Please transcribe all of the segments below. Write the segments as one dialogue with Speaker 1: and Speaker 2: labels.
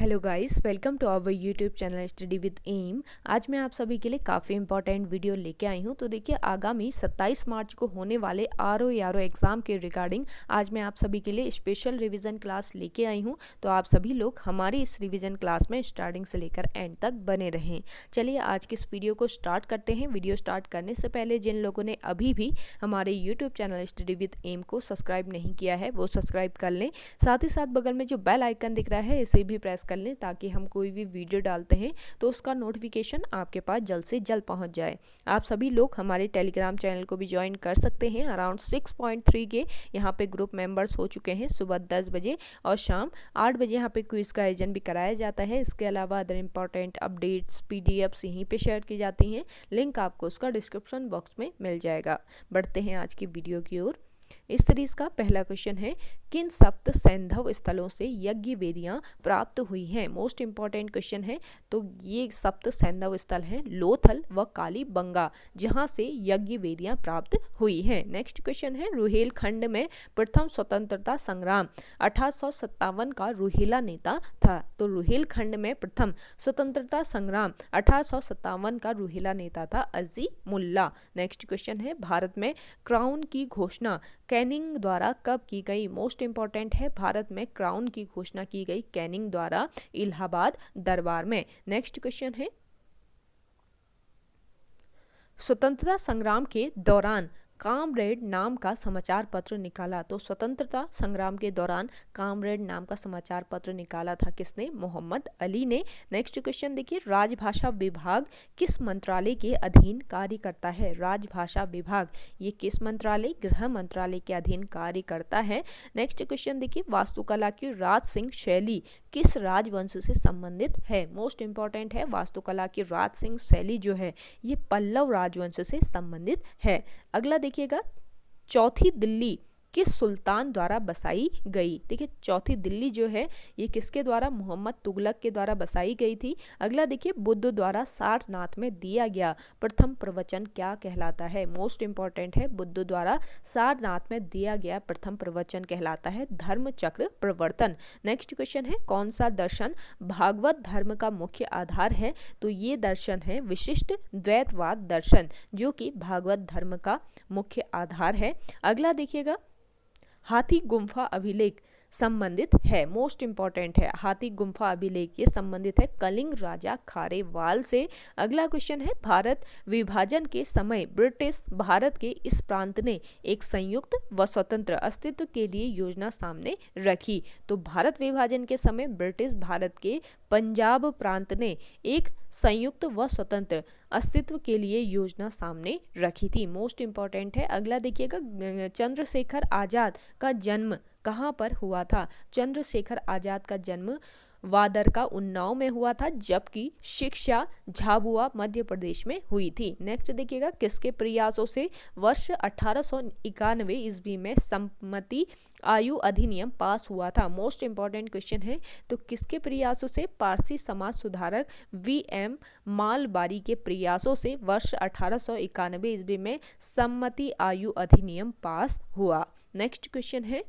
Speaker 1: Hello guys, welcome to our YouTube channel study with M. आज मैं आप सभी के लिए काफ़ी इंपॉर्टेंट वीडियो लेके आई हूँ। तो देखिए, आगामी 27 मार्च को होने वाले आरओ एग्ज़ाम के रिगार्डिंग आज मैं आप सभी के लिए स्पेशल रिवीजन क्लास लेके आई हूँ। तो आप सभी लोग हमारी इस रिवीजन क्लास में स्टार्टिंग से लेकर एंड तक बने रहें। चलिए आज की इस वीडियो को स्टार्ट करते हैं। वीडियो स्टार्ट करने से पहले जिन लोगों ने अभी भी हमारे YouTube channel study with M को सब्सक्राइब नहीं किया है वो सब्सक्राइब कर लें। साथ ही साथ बगल में जो बेल आइकन दिख रहा है इसे भी प्रेस कर लें ताकि हम कोई भी वीडियो डालते हैं तो उसका नोटिफिकेशन आपके पास जल्द से जल्द पहुंच जाए। आप सभी लोग हमारे टेलीग्राम चैनल को भी ज्वाइन कर सकते हैं। अराउंड 6.3 के यहाँ पे ग्रुप मेंबर्स हो चुके हैं। सुबह 10 बजे और शाम 8 बजे यहाँ पे क्विज का आयोजन भी कराया जाता है। इसके अलावा अदर इंपॉर्टेंट अपडेट्स पीडीएफ्स यहीं पे शेयर की जाती हैं। लिंक आपको उसका डिस्क्रिप्शन बॉक्स में मिल जाएगा। बढ़ते हैं आज की वीडियो की ओर। इस सीरीज का पहला क्वेश्चन है, किन सप्त सैंधव स्थलों से यज्ञ वेदियां प्राप्त हुई हैं? मोस्ट इंपॉर्टेंट क्वेश्चन है। तो ये सप्त सैंधव स्थल हैं लोथल व कालीबंगा, जहां से यज्ञ वेदियां प्राप्त हुई हैं। नेक्स्ट क्वेश्चन है, रुहेलखंड में प्रथम स्वतंत्रता संग्राम 1857 का रुहेला नेता था। तो रुहेलखंड में प्रथम स्वतंत्रता संग्राम 1857 का रुहेला नेता था अजीमुल्ला। नेक्स्ट क्वेश्चन है, भारत में क्राउन की घोषणा कैनिंग द्वारा कब की गई? मोस्ट इंपॉर्टेंट है, भारत में क्राउन की घोषणा की गई कैनिंग द्वारा इलाहाबाद दरबार में। नेक्स्ट क्वेश्चन है, स्वतंत्रता संग्राम के दौरान कामरेड नाम का समाचार पत्र निकाला। तो स्वतंत्रता संग्राम के दौरान कामरेड नाम का समाचार पत्र निकाला था किसने? मोहम्मद अली ने। नेक्स्ट क्वेश्चन देखिए, राजभाषा विभाग किस मंत्रालय के अधीन कार्य करता है? राजभाषा विभाग ये किस मंत्रालय? गृह मंत्रालय के अधीन कार्य करता है। नेक्स्ट क्वेश्चन देखिए, वास्तुकला की राज सिंह शैली किस राजवंश से संबंधित है? मोस्ट इंपॉर्टेंट है, वास्तुकला की राज सिंह शैली जो है ये पल्लव राजवंश से संबंधित है। अगला देखिएगा, चौथी दिल्ली किस सुल्तान द्वारा बसाई गई? देखिए, चौथी दिल्ली जो है ये किसके द्वारा? मोहम्मद तुगलक के द्वारा बसाई गई थी। अगला देखिए, बुद्ध द्वारा सारनाथ में दिया गया प्रथम प्रवचन क्या कहलाता है? मोस्ट इंपॉर्टेंट है, बुद्ध द्वारा सारनाथ में दिया गया प्रथम प्रवचन कहलाता है धर्म चक्र प्रवर्तन। नेक्स्ट क्वेश्चन है, कौन सा दर्शन भागवत धर्म का मुख्य आधार है? तो ये दर्शन है विशिष्ट द्वैतवाद दर्शन, जो कि भागवत धर्म का मुख्य आधार है। अगला देखिएगा, हाथी गुम्फा अभिलेख संबंधित है। मोस्ट इंपॉर्टेंट है, हाथी गुम्फा अभिलेख ये संबंधित है कलिंग राजा खारेवाल से। अगला क्वेश्चन है, भारत विभाजन के समय ब्रिटिश भारत के इस प्रांत ने एक संयुक्त व स्वतंत्र अस्तित्व के लिए योजना सामने रखी। तो भारत विभाजन के समय ब्रिटिश भारत के पंजाब प्रांत ने एक संयुक्त व स्वतंत्र अस्तित्व के लिए योजना सामने रखी थी। मोस्ट इंपॉर्टेंट है। अगला देखिएगा, चंद्रशेखर आजाद का जन्म कहाँ पर हुआ था? चंद्रशेखर आजाद का जन्म वादर का उन्नाव में हुआ था, जबकि शिक्षा झाबुआ मध्य प्रदेश में हुई थी। नेक्स्ट देखिएगा, किसके प्रयासों से वर्ष 1891 ईस्वी में सम्मति आयु अधिनियम पास हुआ था? मोस्ट इंपॉर्टेंट क्वेश्चन है। तो किसके प्रयासों से? पारसी समाज सुधारक वीएम मालबारी के प्रयासों से वर्ष 1891 ईस्वी में सम्मति आयु अधिनियम पास हुआ। नेक्स्ट क्वेश्चन है,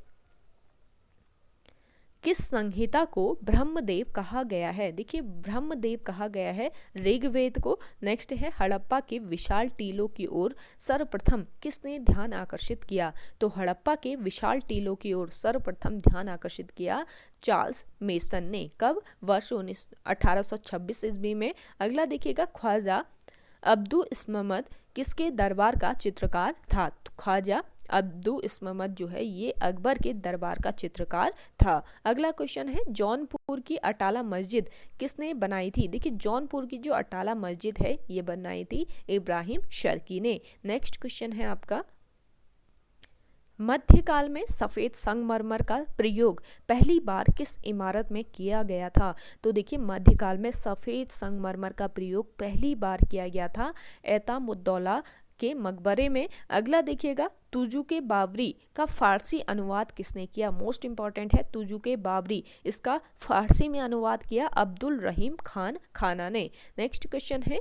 Speaker 1: किस संहिता को ब्रह्मदेव कहा गया है? देखिए, ब्रह्मदेव कहा गया है ऋग्वेद को। नेक्स्ट है, हड़प्पा के विशाल टीलों की ओर सर्वप्रथम किसने ध्यान आकर्षित किया? तो हड़प्पा के विशाल टीलों की ओर सर्वप्रथम ध्यान आकर्षित किया चार्ल्स मेसन ने। कब? वर्ष 1826 ईस्वी में। अगला देखिएगा, ख्वाजा अब्दुल इस्मत किसके दरबार का चित्रकार था? तो ख्वाजा अब्दुल इस्मत जो है ये अकबर के दरबार का चित्रकार था। अगला क्वेश्चन है, जौनपुर की अटाला मस्जिद किसने बनाई थी? देखिए, जौनपुर की जो अटाला मस्जिद है ये बनाई थी इब्राहिम शर्की ने। नेक्स्ट क्वेश्चन है आपका, मध्यकाल में सफेद संगमरमर का प्रयोग पहली बार किस इमारत में किया गया था? तो देखिए, मध्यकाल में सफेद संगमरमर का प्रयोग पहली बार किया गया था एतामुद्दौला के मकबरे में। अगला देखिएगा, तुजुके बाबरी का फारसी अनुवाद किसने किया? मोस्ट इंपॉर्टेंट है, तुजुके बाबरी इसका फारसी में अनुवाद किया अब्दुल रहीम खान खाना ने। नेक्स्ट क्वेश्चन है,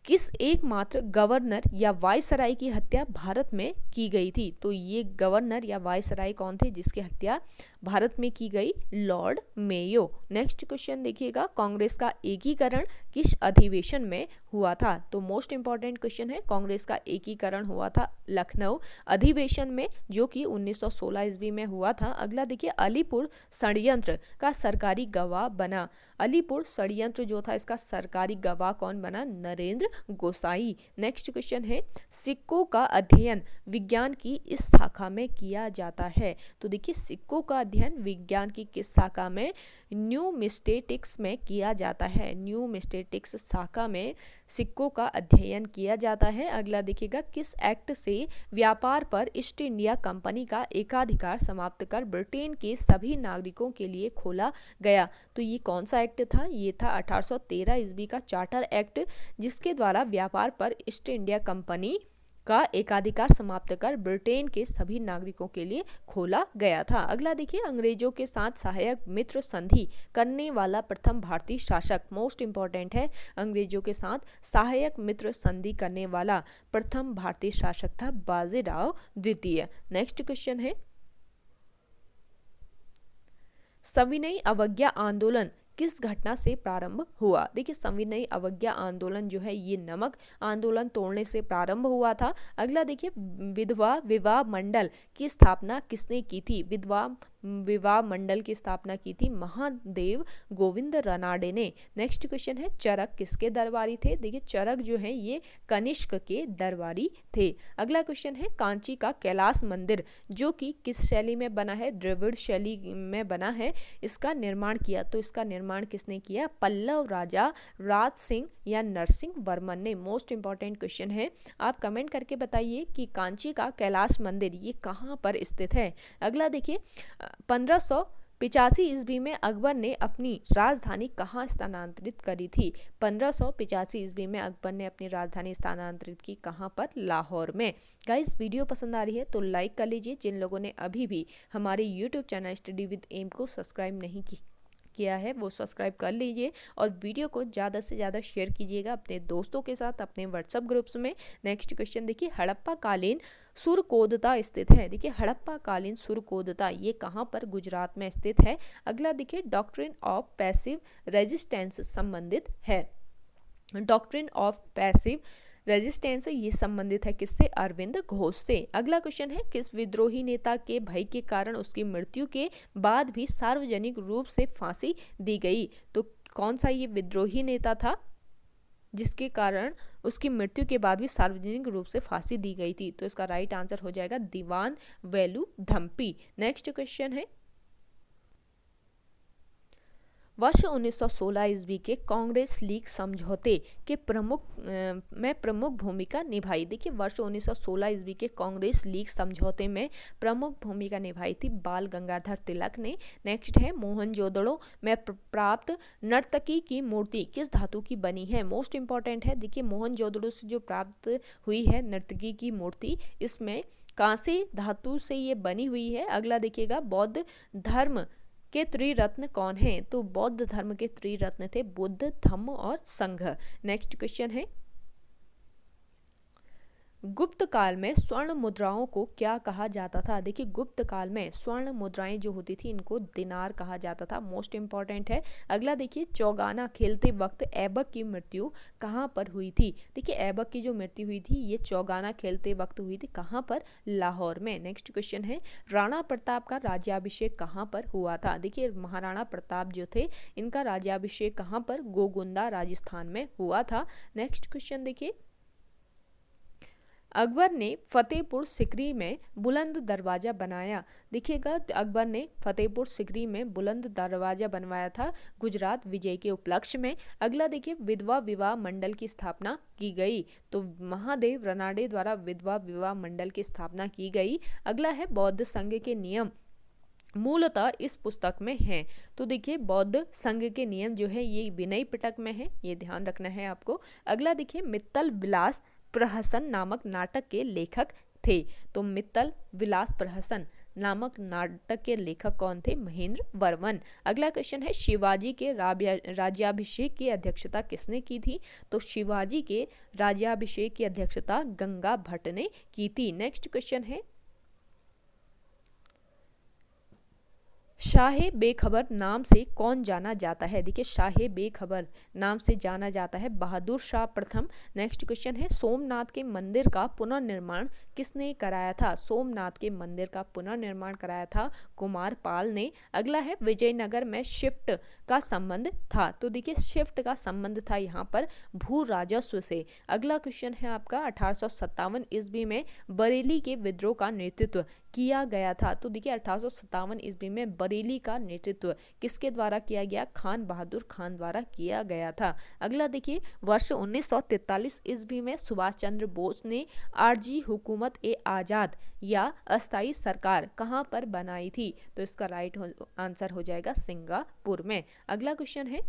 Speaker 1: किस एकमात्र गवर्नर या वायसराय की हत्या भारत में की गई थी? तो ये गवर्नर या वायसराय कौन थे जिसकी हत्या भारत में की गई? Lord Mayo. नेक्स्ट क्वेश्चन देखिएगा, कांग्रेस का एकीकरण किस अधिवेशन में हुआ था? तो मोस्ट इंपॉर्टेंट क्वेश्चन है, कांग्रेस का एकीकरण हुआ था लखनऊ अधिवेशन में, जो कि 1916 ईस्वी में हुआ था। अगला देखिए, अलीपुर षड्यंत्र का सरकारी गवाह बना। अलीपुर षड्यंत्र जो था, इसका सरकारी गवाह कौन बना? नरेंद्र गोसाई। नेक्स्ट क्वेश्चन है, सिक्कों का अध्ययन विज्ञान की इस शाखा में किया जाता है? तो देखिए, सिक्कों का अध्ययन विज्ञान की किस शाखा में? न्यूमिस्टेटिक्स में किया जाता है। न्यूमिस्टेटिक्स शाखा में सिक्कों का अध्ययन किया जाता है। अगला देखिएगा, किस एक्ट से व्यापार पर ईस्ट इंडिया कंपनी का एकाधिकार समाप्त कर ब्रिटेन के सभी नागरिकों के लिए खोला गया? तो ये कौन सा एक्ट था? ये था 1813 ईस्वी का चार्टर एक्ट, जिसके द्वारा व्यापार पर ईस्ट इंडिया कंपनी का एकाधिकार समाप्त कर ब्रिटेन के सभी नागरिकों के लिए खोला गया था। अगला देखिए, अंग्रेजों के साथ सहायक मित्र संधि करने वाला प्रथम भारतीय शासक। मोस्ट इंपॉर्टेंट है, अंग्रेजों के साथ सहायक मित्र संधि करने वाला प्रथम भारतीय शासक था बाजीराव द्वितीय। नेक्स्ट क्वेश्चन है, सविनय अवज्ञा आंदोलन किस घटना से प्रारंभ हुआ? देखिए, सविनय अवज्ञा आंदोलन जो है ये नमक आंदोलन तोड़ने से प्रारंभ हुआ था। अगला देखिए, विधवा विवाह मंडल की स्थापना किसने की थी? विधवा विवाह मंडल की स्थापना की थी महादेव गोविंद रनाडे ने। नेक्स्ट क्वेश्चन है, चरक किसके दरबारी थे? देखिए, चरक जो है ये कनिष्क के दरबारी थे। अगला क्वेश्चन है, कांची का कैलाश मंदिर जो कि किस शैली में बना है? द्रविड़ शैली में बना है। इसका निर्माण किया, तो इसका निर्माण किसने किया? पल्लव राजा राज सिंह या नरसिंह वर्मन ने। मोस्ट इंपॉर्टेंट क्वेश्चन है, आप कमेंट करके बताइए कि कांची का कैलाश मंदिर ये कहाँ पर स्थित है? अगला देखिए, 1585 ईस्वी में अकबर ने अपनी राजधानी कहाँ स्थानांतरित करी थी? 1585 ईस्वी में अकबर ने अपनी राजधानी स्थानांतरित की कहाँ पर? लाहौर में। गाइस, वीडियो पसंद आ रही है तो लाइक कर लीजिए। जिन लोगों ने अभी भी हमारे YouTube channel study with M को सब्सक्राइब नहीं किया है वो सब्सक्राइब कर लीजिए और वीडियो को ज़्यादा से ज़्यादा शेयर कीजिएगा अपने दोस्तों के साथ, अपने व्हाट्सएप ग्रुप्स में। नेक्स्ट क्वेश्चन देखिए, हड़प्पा कालीन सुरकोदता स्थित है। देखिए, हड़प्पा कालीन सुरकोदता ये कहाँ पर? गुजरात में स्थित है। अगला देखिए, डॉक्ट्रिन ऑफ पैसिव रेजिस्टेंस संबंधित है। डॉक्ट्रिन ऑफ पैसिव रेजिस्टेंस ये संबंधित है किससे? अरविंद घोष से। अगला क्वेश्चन है, किस विद्रोही नेता के भय के कारण उसकी मृत्यु के बाद भी सार्वजनिक रूप से फांसी दी गई? तो कौन सा ये विद्रोही नेता था जिसके कारण उसकी मृत्यु के बाद भी सार्वजनिक रूप से फांसी दी गई थी? तो इसका राइट आंसर हो जाएगा दीवान वेलु धम्पी। नेक्स्ट क्वेश्चन है, वर्ष 1916 ईस्वी के कांग्रेस लीग समझौते के प्रमुख भूमिका निभाई। देखिए, वर्ष 1916 ईस्वी के कांग्रेस लीग समझौते में प्रमुख भूमिका निभाई थी बाल गंगाधर तिलक ने। नेक्स्ट है, मोहनजोदड़ो में प्राप्त नर्तकी की मूर्ति किस धातु की बनी है? मोस्ट इंपॉर्टेंट है। देखिए, मोहनजोदड़ो से जो प्राप्त हुई है नर्तकी की मूर्ति, इसमें कांसे धातु से ये बनी हुई है। अगला देखिएगा, बौद्ध धर्म के त्रिरत्न कौन हैं? तो बौद्ध धर्म के त्रिरत्न थे बुद्ध, धम्म और संघ। नेक्स्ट क्वेश्चन है, गुप्त काल में स्वर्ण मुद्राओं को क्या कहा जाता था? देखिए, गुप्त काल में स्वर्ण मुद्राएं जो होती थी इनको दिनार कहा जाता था। मोस्ट इंपॉर्टेंट है। अगला देखिए, चौगाना खेलते वक्त ऐबक की मृत्यु कहाँ पर हुई थी? देखिए, ऐबक की जो मृत्यु हुई थी ये चौगाना खेलते वक्त हुई थी। कहाँ पर? लाहौर में। नेक्स्ट क्वेश्चन है, राणा प्रताप का राज्याभिषेक कहाँ पर हुआ था? देखिए, महाराणा प्रताप जो थे इनका राज्याभिषेक कहाँ पर? गोगुंदा राजस्थान में हुआ था। नेक्स्ट क्वेश्चन देखिए, अकबर ने फतेहपुर सिकरी में बुलंद दरवाजा बनाया। देखिएगा, अकबर ने फतेहपुर सिकरी में बुलंद दरवाजा बनवाया था गुजरात विजय के उपलक्ष्य में। अगला देखिए, विधवा विवाह मंडल की स्थापना की गई। तो महादेव रनाडे द्वारा विधवा विवाह मंडल की स्थापना की गई। अगला है, बौद्ध संघ के नियम मूलतः इस पुस्तक में हैं। तो देखिए, बौद्ध संघ के नियम जो है ये विनय पिटक में है, ये ध्यान रखना है आपको। अगला देखिए, मित्तल विलास प्रहसन नामक नाटक के लेखक थे। तो मित्तल विलास प्रहसन नामक नाटक के लेखक कौन थे? महेंद्र वर्मन। अगला क्वेश्चन है, शिवाजी के राज्याभिषेक की अध्यक्षता किसने की थी? तो शिवाजी के राज्याभिषेक की अध्यक्षता गंगा भट्ट ने की थी। नेक्स्ट क्वेश्चन है, शाहे बेखबर नाम से कौन जाना जाता है? देखिए शाहे बेखबर नाम से जाना जाता है बहादुर शाह प्रथम। नेक्स्ट क्वेश्चन है सोमनाथ के मंदिर का पुनर्निर्माण किसने कराया था? सोमनाथ के मंदिर का पुनर्निर्माण कराया था कुमार पाल ने। अगला है विजयनगर में शिफ्ट का संबंध था। तो देखिए शिफ्ट का संबंध था यहाँ पर भू राजस्व से। अगला क्वेश्चन है आपका 1857 ईस्वी में बरेली के विद्रोह का नेतृत्व किया गया था। तो देखिए 1857 ईस्वी में बरेली का नेतृत्व किसके द्वारा किया गया? खान बहादुर खान द्वारा किया गया था। अगला देखिए वर्ष 1943 ईस्वी में सुभाष चंद्र बोस ने आरजी हुकूमत ए आजाद या अस्थाई सरकार कहां पर बनाई थी? तो इसका राइट आंसर हो जाएगा सिंगापुर में। अगला क्वेश्चन है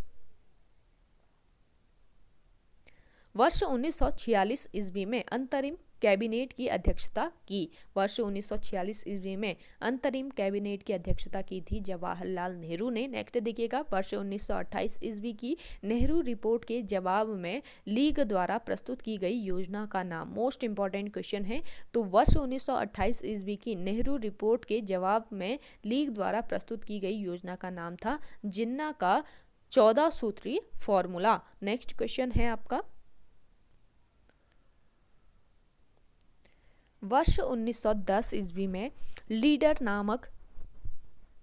Speaker 1: वर्ष 1946 ईस्वी में अंतरिम कैबिनेट की अध्यक्षता की। वर्ष 1946 ईस्वी में अंतरिम कैबिनेट की अध्यक्षता की थी जवाहरलाल नेहरू ने। नेक्स्ट देखिएगा वर्ष 1928 ईस्वी की नेहरू रिपोर्ट के जवाब में लीग द्वारा प्रस्तुत की गई योजना का नाम। मोस्ट इंपॉर्टेंट क्वेश्चन है। तो वर्ष 1928 ईस्वी की नेहरू रिपोर्ट के जवाब में लीग द्वारा प्रस्तुत की गई योजना का नाम था जिन्ना का 14 सूत्री फॉर्मूला। नेक्स्ट क्वेश्चन है आपका वर्ष 1910 ईस्वी में लीडर नामक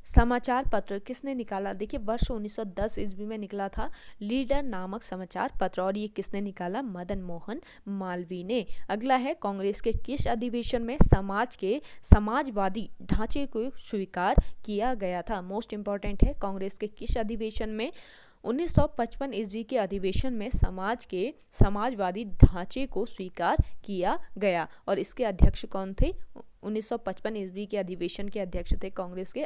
Speaker 1: समाचार पत्र किसने निकाला? देखिए वर्ष 1910 ईस्वी में निकला था लीडर नामक समाचार पत्र और ये किसने निकाला? मदन मोहन मालवीय ने। अगला है कांग्रेस के किस अधिवेशन में समाज के समाजवादी ढांचे को स्वीकार किया गया था? मोस्ट इंपॉर्टेंट है कांग्रेस के किस अधिवेशन में? 1955 ईस्वी के अधिवेशन में समाज के समाजवादी ढांचे को स्वीकार किया गया और इसके अध्यक्ष कौन थे? 1955 ईस्वी के अधिवेशन के अध्यक्ष थे कांग्रेस के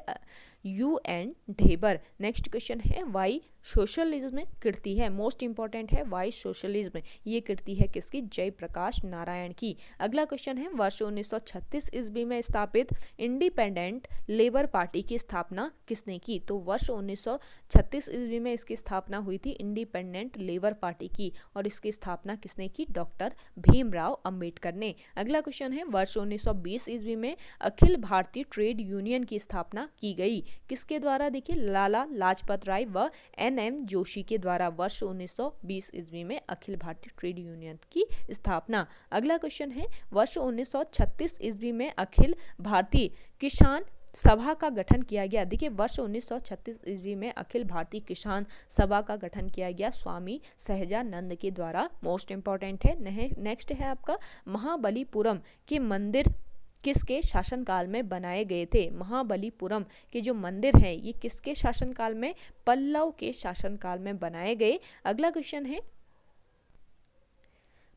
Speaker 1: UN ढेबर। नेक्स्ट क्वेश्चन है वाई सोशलिज्म कीर्ति है। मोस्ट इंपॉर्टेंट है वाई सोशलिज्म, ये कीर्ति है किसकी? जयप्रकाश नारायण की। अगला क्वेश्चन है वर्ष 1936 ईस्वी में स्थापित इंडिपेंडेंट लेबर पार्टी की स्थापना किसने की? तो वर्ष 1936 ईस्वी में इसकी स्थापना हुई थी इंडिपेंडेंट लेबर पार्टी की और इसकी स्थापना किसने की? डॉक्टर भीमराव अंबेडकर ने। अगला क्वेश्चन है वर्ष 1920 ईस्वी में अखिल भारतीय ट्रेड यूनियन की स्थापना की गई किसके द्वारा? देखिए लाला लाजपत राय व NM जोशी के द्वारा वर्ष 1920 ईस्वी में अखिल भारतीय ट्रेड यूनियन की स्थापना। अगला क्वेश्चन है वर्ष 1936 ईस्वी में अखिल भारतीय किसान सभा का गठन किया गया। देखिए वर्ष 1936 ईस्वी में अखिल भारतीय किसान सभा का गठन किया गया स्वामी सहजानंद के द्वारा। मोस्ट इंपॉर्टेंट है। नेक्स्ट है आपका महाबलीपुरम के मंदिर किसके शासनकाल में बनाए गए थे? महाबलीपुरम के जो मंदिर हैं ये किसके शासनकाल में? पल्लव के शासनकाल में बनाए गए। अगला क्वेश्चन है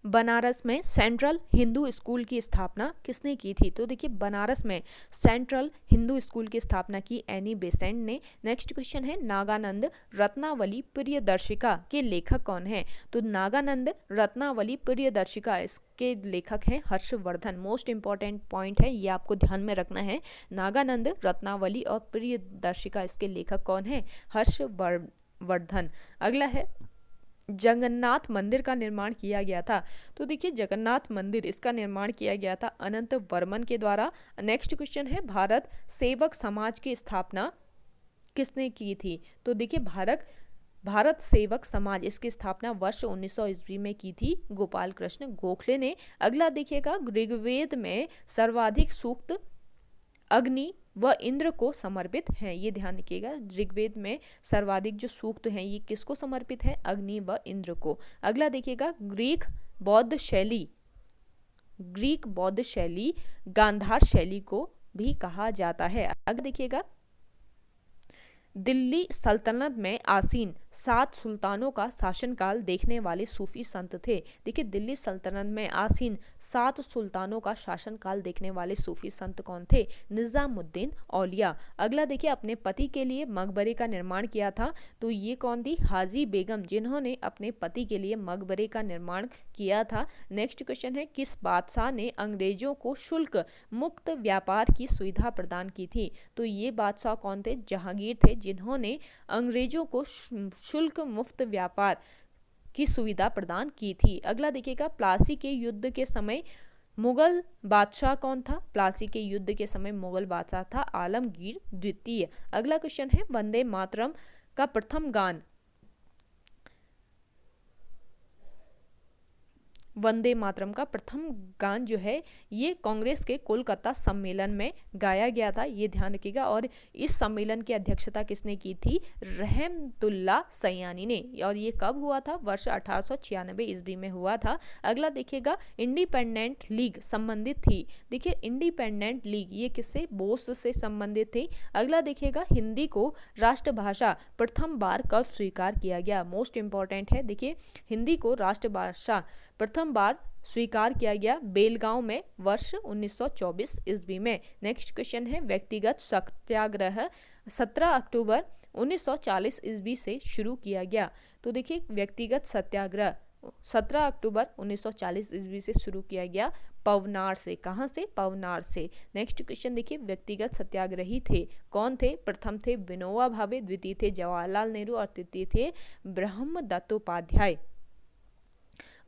Speaker 1: बनारस में सेंट्रल हिंदू स्कूल की स्थापना किसने की थी? तो देखिए बनारस में सेंट्रल हिंदू स्कूल की स्थापना की एनी बेसेंट ने। नेक्स्ट क्वेश्चन है नागानंद रत्नावली प्रियदर्शिका के लेखक कौन है? तो नागानंद रत्नावली प्रियदर्शिका इसके लेखक हैं हर्षवर्धन। मोस्ट इंपॉर्टेंट पॉइंट है, ये आपको ध्यान में रखना है। नागानंद रत्नावली और प्रियदर्शिका इसके लेखक कौन है? हर्षवर्धन। अगला है जगन्नाथ मंदिर का निर्माण किया गया था। तो देखिए जगन्नाथ मंदिर इसका निर्माण किया गया था अनंत वर्मन के द्वारा। नेक्स्ट क्वेश्चन है भारत सेवक समाज की स्थापना किसने की थी? तो देखिए भारत सेवक समाज इसकी स्थापना वर्ष 1900 ईस्वी में की थी गोपाल कृष्ण गोखले ने। अगला देखिएगा ऋग्वेद में सर्वाधिक सूक्त अग्नि व इंद्र को समर्पित हैं। ये ध्यान रखिएगा ऋग्वेद में सर्वाधिक जो सूक्त हैं ये किसको समर्पित है? अग्नि व इंद्र को। अगला देखिएगा ग्रीक बौद्ध शैली गांधार शैली को भी कहा जाता है। अगला देखिएगा दिल्ली सल्तनत में आसीन 7 सुल्तानों का शासनकाल देखने वाले सूफी संत थे। देखिए दिल्ली सल्तनत में आसीन 7 सुल्तानों का शासनकाल देखने वाले सूफी संत कौन थे? निजामुद्दीन औलिया। अगला देखिए अपने पति के लिए मकबरे का निर्माण किया था। तो ये कौन थी? हाजी बेगम, जिन्होंने अपने पति के लिए मकबरे का निर्माण किया था। नेक्स्ट क्वेश्चन है किस बादशाह ने अंग्रेजों को शुल्क मुक्त व्यापार की सुविधा प्रदान की थी? तो ये बादशाह कौन थे? जहांगीर थे, जिन्होंने अंग्रेजों को शुल्क मुक्त व्यापार की सुविधा प्रदान की थी। अगला देखिएगा प्लासी के युद्ध के समय मुगल बादशाह कौन था? प्लासी के युद्ध के समय मुगल बादशाह था आलमगीर द्वितीय। अगला क्वेश्चन है वंदे मातरम का प्रथम गान, वंदे मातरम का प्रथम गान जो है ये कांग्रेस के कोलकाता सम्मेलन में गाया गया था, ये ध्यान रखिएगा। और इस सम्मेलन की अध्यक्षता किसने की थी? रहमतुल्ला सयानी ने। और ये कब हुआ था? वर्ष 1896 ईस्वी में हुआ था। अगला देखिएगा इंडिपेंडेंट लीग संबंधित थी। देखिए इंडिपेंडेंट लीग ये किससे? बोस से संबंधित थी। अगला देखिएगा हिंदी को राष्ट्रभाषा प्रथम बार कब स्वीकार किया गया? मोस्ट इंपॉर्टेंट है। देखिए हिंदी को राष्ट्रभाषा प्रथम बार स्वीकार किया गया बेलगांव में वर्ष 1924 ईस्वी में। नेक्स्ट क्वेश्चन है व्यक्तिगत सत्याग्रह 17 अक्टूबर 1940 ईस्वी से शुरू किया गया। तो देखिए व्यक्तिगत सत्याग्रह 17 अक्टूबर 1940 ईस्वी से शुरू किया गया पवनार से। कहाँ से? पवनार से। नेक्स्ट क्वेश्चन देखिए व्यक्तिगत सत्याग्रही थे कौन थे? प्रथम थे विनोबा भावे, द्वितीय थे जवाहरलाल नेहरू और तृतीय थे ब्रह्मदत्तोपाध्याय।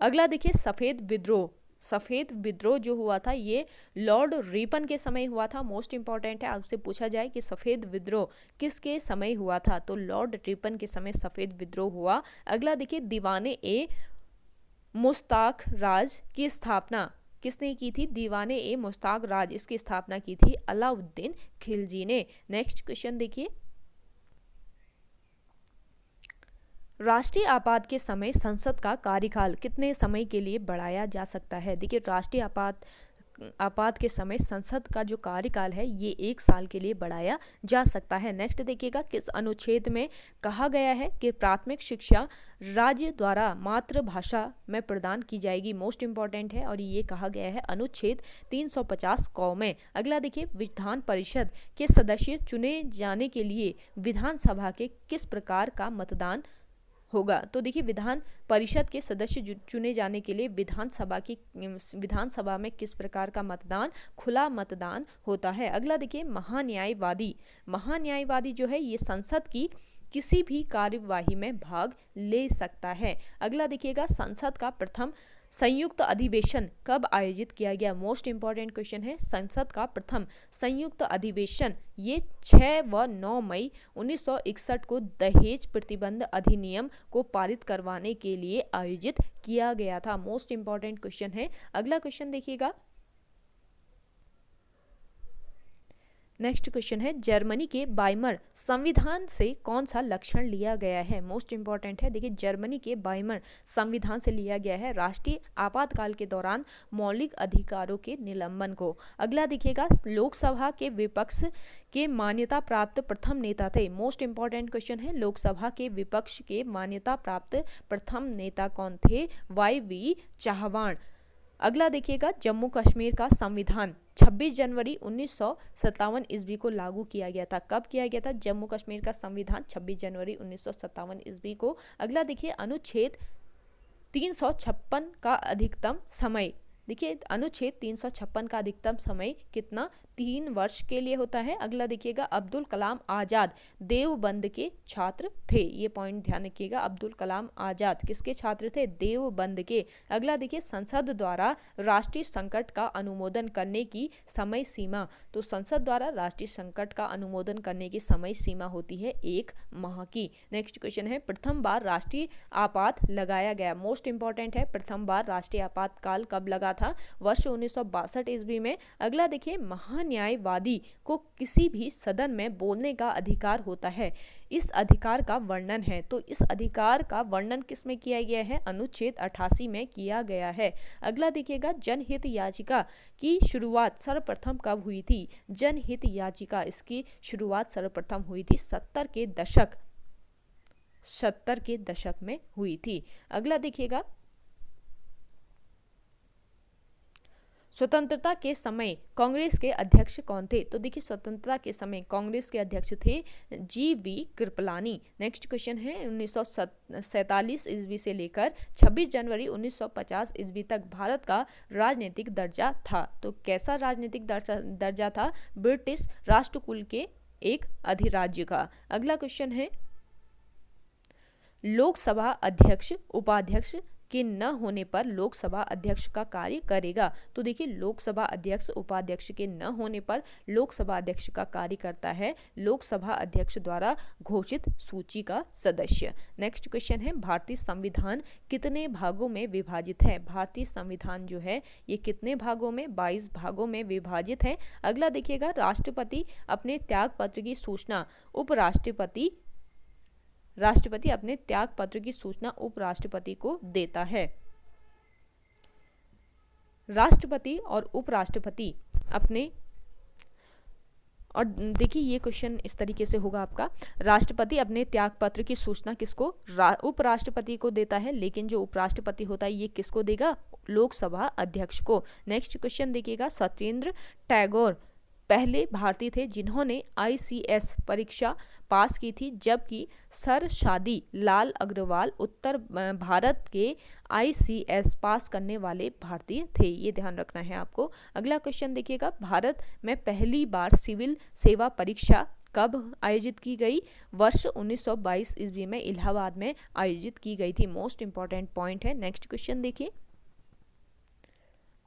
Speaker 1: अगला देखिए सफेद विद्रोह। सफेद विद्रोह जो हुआ था ये लॉर्ड रिपन के समय हुआ था। मोस्ट इंपॉर्टेंट है, आपसे पूछा जाए कि सफेद विद्रोह किसके समय हुआ था? तो लॉर्ड रिपन के समय सफेद विद्रोह हुआ। अगला देखिए दीवाने ए मुश्ताक राज की स्थापना किसने की थी? दीवाने ए मुश्ताक राज इसकी स्थापना की थी अलाउद्दीन खिलजी ने। नेक्स्ट क्वेश्चन देखिए राष्ट्रीय आपात के समय संसद का कार्यकाल कितने समय के लिए बढ़ाया जा सकता है? देखिए राष्ट्रीय आपात के समय संसद का जो कार्यकाल है ये 1 साल के लिए बढ़ाया जा सकता है। नेक्स्ट देखिएगा किस अनुच्छेद में कहा गया है कि प्राथमिक शिक्षा राज्य द्वारा मातृभाषा में प्रदान की जाएगी? मोस्ट इंपॉर्टेंट है और ये कहा गया है अनुच्छेद 350 क में। अगला देखिए विधान परिषद के सदस्य चुने जाने के लिए विधानसभा के किस प्रकार का मतदान होगा? तो देखिए विधान परिषद के सदस्य चुने जाने के लिए विधानसभा में किस प्रकार का मतदान? खुला मतदान होता है। अगला देखिए महान्यायवादी। महान्यायवादी जो है ये संसद की किसी भी कार्यवाही में भाग ले सकता है। अगला देखिएगा संसद का प्रथम संयुक्त अधिवेशन कब आयोजित किया गया? मोस्ट इंपॉर्टेंट क्वेश्चन है। संसद का प्रथम संयुक्त अधिवेशन ये 6 व 9 मई 1961 को दहेज प्रतिबंध अधिनियम को पारित करवाने के लिए आयोजित किया गया था। मोस्ट इंपॉर्टेंट क्वेश्चन है। अगला क्वेश्चन देखिएगा नेक्स्ट क्वेश्चन है जर्मनी के वाइमर संविधान से कौन सा लक्षण लिया गया है? मोस्ट इंपॉर्टेंट है। देखिए जर्मनी के वाइमर संविधान से लिया गया है राष्ट्रीय आपातकाल के दौरान मौलिक अधिकारों के निलंबन को। अगला देखिएगा लोकसभा के विपक्ष के मान्यता प्राप्त प्रथम नेता थे। मोस्ट इंपॉर्टेंट क्वेश्चन है लोकसभा के विपक्ष के मान्यता प्राप्त प्रथम नेता कौन थे? YV चाहवान। अगला देखिएगा जम्मू कश्मीर का संविधान 26 जनवरी 1957 ईस्वी को लागू किया गया था। कब किया गया था? जम्मू कश्मीर का संविधान 26 जनवरी 1957 ईस्वी को। अगला देखिए अनुच्छेद 356 का अधिकतम समय। देखिए अनुच्छेद 356 का अधिकतम समय कितना? 3 वर्ष के लिए होता है। अगला देखिएगा अब्दुल कलाम आजाद देवबंद के छात्र थे। ये पॉइंट ध्यान रखिएगा अब्दुल कलाम आजाद किसके छात्र थे? देवबंद के। अगला देखिए संसद द्वारा राष्ट्रीय संकट का अनुमोदन करने की समय सीमा। तो संसद द्वारा राष्ट्रीय संकट का अनुमोदन करने की समय सीमा होती है 1 माह की। नेक्स्ट क्वेश्चन है प्रथम बार राष्ट्रीय आपात लगाया गया। मोस्ट इंपॉर्टेंट है प्रथम बार राष्ट्रीय आपातकाल कब लगा था? वर्ष 1962 ईस्वी में। अगला देखिए महान्यायवादी को किसी भी सदन में बोलने का अधिकार होता है। इस अधिकार का वर्णन है। तो इस अधिकार का वर्णन किस में किया गया है? अनुच्छेद 88 में किया गया है। अगला देखिएगा जनहित याचिका की शुरुआत सर्वप्रथम कब हुई थी? जनहित याचिका इसकी शुरुआत सर्वप्रथम हुई थी 70 के दशक में हुई थी। अगला देखिएगा स्वतंत्रता के समय कांग्रेस के अध्यक्ष कौन थे? तो देखिए स्वतंत्रता के समय कांग्रेस के अध्यक्ष थे GV कृपलानी। नेक्स्ट क्वेश्चन है 1947 ईस्वी से लेकर 26 जनवरी 1950 ईस्वी तक भारत का राजनीतिक दर्जा था। तो कैसा राजनीतिक दर्जा था? ब्रिटिश राष्ट्रकुल के एक अधिराज्य का। अगला क्वेश्चन है लोकसभा अध्यक्ष उपाध्यक्ष के न होने पर लोकसभा अध्यक्ष का कार्य करेगा। तो देखिए लोकसभा अध्यक्ष उपाध्यक्ष के न होने पर लोकसभा अध्यक्ष का कार्य करता है लोकसभा अध्यक्ष द्वारा घोषित सूची का सदस्य। नेक्स्ट क्वेश्चन है भारतीय संविधान कितने भागों में विभाजित है। भारतीय संविधान जो है ये कितने भागों में, 22 भागों में विभाजित है। अगला देखिएगा राष्ट्रपति अपने त्याग पत्र की सूचना राष्ट्रपति अपने त्याग पत्र की सूचना उपराष्ट्रपति को देता है। राष्ट्रपति और उपराष्ट्रपति अपने, और देखिए ये क्वेश्चन इस तरीके से होगा आपका, राष्ट्रपति अपने त्याग पत्र की सूचना किसको, उपराष्ट्रपति को देता है, लेकिन जो उपराष्ट्रपति होता है ये किसको देगा, लोकसभा अध्यक्ष को। नेक्स्ट क्वेश्चन देखिएगा सत्येंद्र टैगोर पहले भारतीय थे जिन्होंने ICS परीक्षा पास की थी, जबकि सर शादी लाल अग्रवाल उत्तर भारत के ICS पास करने वाले भारतीय थे। ये ध्यान रखना है आपको। अगला क्वेश्चन देखिएगा भारत में पहली बार सिविल सेवा परीक्षा कब आयोजित की गई, वर्ष 1922 ईस्वी में इलाहाबाद में आयोजित की गई थी। मोस्ट इंपॉर्टेंट पॉइंट है। नेक्स्ट क्वेश्चन देखिए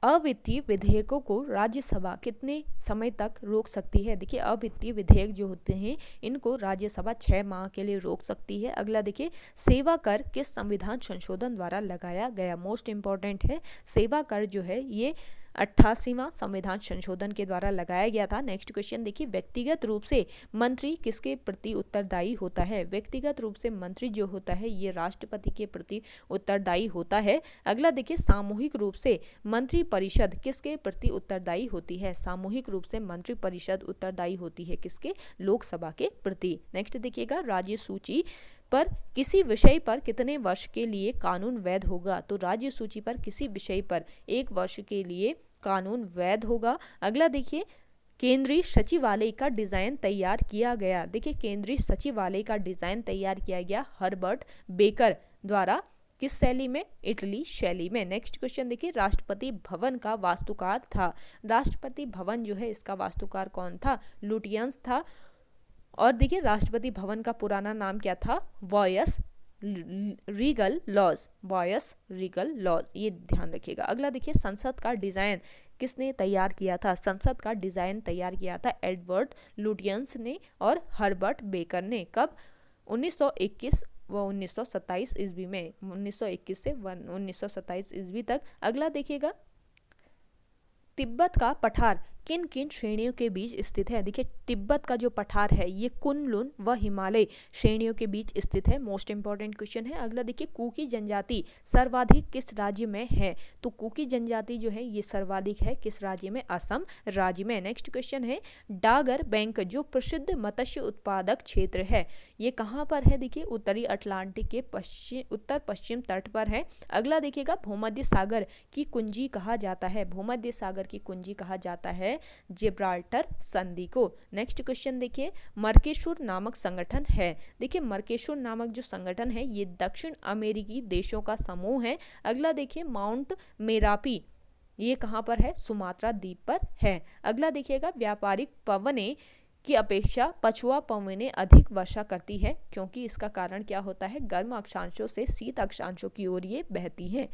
Speaker 1: अवित्तीय विधेयकों को राज्यसभा कितने समय तक रोक सकती है। देखिए अवित्तीय विधेयक जो होते हैं इनको राज्यसभा 6 माह के लिए रोक सकती है। अगला देखिए सेवा कर किस संविधान संशोधन द्वारा लगाया गया। मोस्ट इंपॉर्टेंट है, सेवा कर जो है ये 88वां संविधान संशोधन के द्वारा लगाया गया था। नेक्स्ट क्वेश्चन देखिए व्यक्तिगत रूप से मंत्री किसके प्रति उत्तरदायी होता है। व्यक्तिगत रूप से मंत्री जो होता है ये राष्ट्रपति के प्रति उत्तरदायी होता है। अगला देखिए सामूहिक रूप से मंत्री परिषद किसके प्रति उत्तरदायी होती है। सामूहिक रूप से मंत्री परिषद उत्तरदायी होती है किसके, लोकसभा के प्रति। नेक्स्ट देखिएगा राज्य सूची पर किसी विषय पर कितने वर्ष के लिए कानून वैध होगा। तो राज्य सूची पर किसी विषय पर 1 वर्ष के लिए कानून वैध होगा। अगला देखिए केंद्रीय सचिवालय का डिजाइन तैयार किया गया। देखिए केंद्रीय सचिवालय का डिजाइन तैयार किया गया हर्बर्ट बेकर द्वारा, किस शैली में, इटली शैली में। नेक्स्ट क्वेश्चन देखिए राष्ट्रपति भवन का वास्तुकार था। राष्ट्रपति भवन जो है इसका वास्तुकार कौन था, लुटियंस था। और देखिए राष्ट्रपति भवन का पुराना नाम क्या था, Viceregal Lodge, Viceregal Lodge, ये ध्यान रखिएगा। अगला देखिए संसद का डिजाइन किसने तैयार किया था। संसद का डिजाइन तैयार किया था एडवर्ड लुटियंस ने और हर्बर्ट बेकर ने। कब, 1921 व 1927 ईस्वी में, 1921 से 1927 ईस्वी तक। अगला देखिएगा तिब्बत का पठार किन किन श्रेणियों के बीच स्थित है। देखिए तिब्बत का जो पठार है ये कुनलुन व हिमालय श्रेणियों के बीच स्थित है। मोस्ट इंपॉर्टेंट क्वेश्चन है। अगला देखिए कुकी जनजाति सर्वाधिक किस राज्य में है। तो कुकी जनजाति जो है ये सर्वाधिक है किस राज्य में, असम राज्य में। नेक्स्ट क्वेश्चन है डागर बैंक जो प्रसिद्ध मत्स्य उत्पादक क्षेत्र है ये कहाँ पर है। देखिए उत्तरी अटलांटिक के उत्तर पश्चिम तट पर है। अगला देखिएगा भूमध्य सागर की कुंजी कहा जाता है। भूमध्य सागर की कुंजी कहा जाता है जिब्राल्टर संधि को। नेक्स्ट क्वेश्चन देखिए मर्केशुर नामक संगठन है। देखिए मर्केशुर नामक जो संगठन है ये दक्षिण अमेरिकी देशों का समूह है। अगला देखिए माउंट मेरापी ये कहाँ पर है, सुमात्रा द्वीप पर है। अगला देखिएगा व्यापारिक पवने की अपेक्षा पछुआ पवनें अधिक वर्षा करती है क्योंकि इसका कारण क्या होता है, गर्म अक्षांशों से शीत अक्षांशों की ओर ये बहती हैं।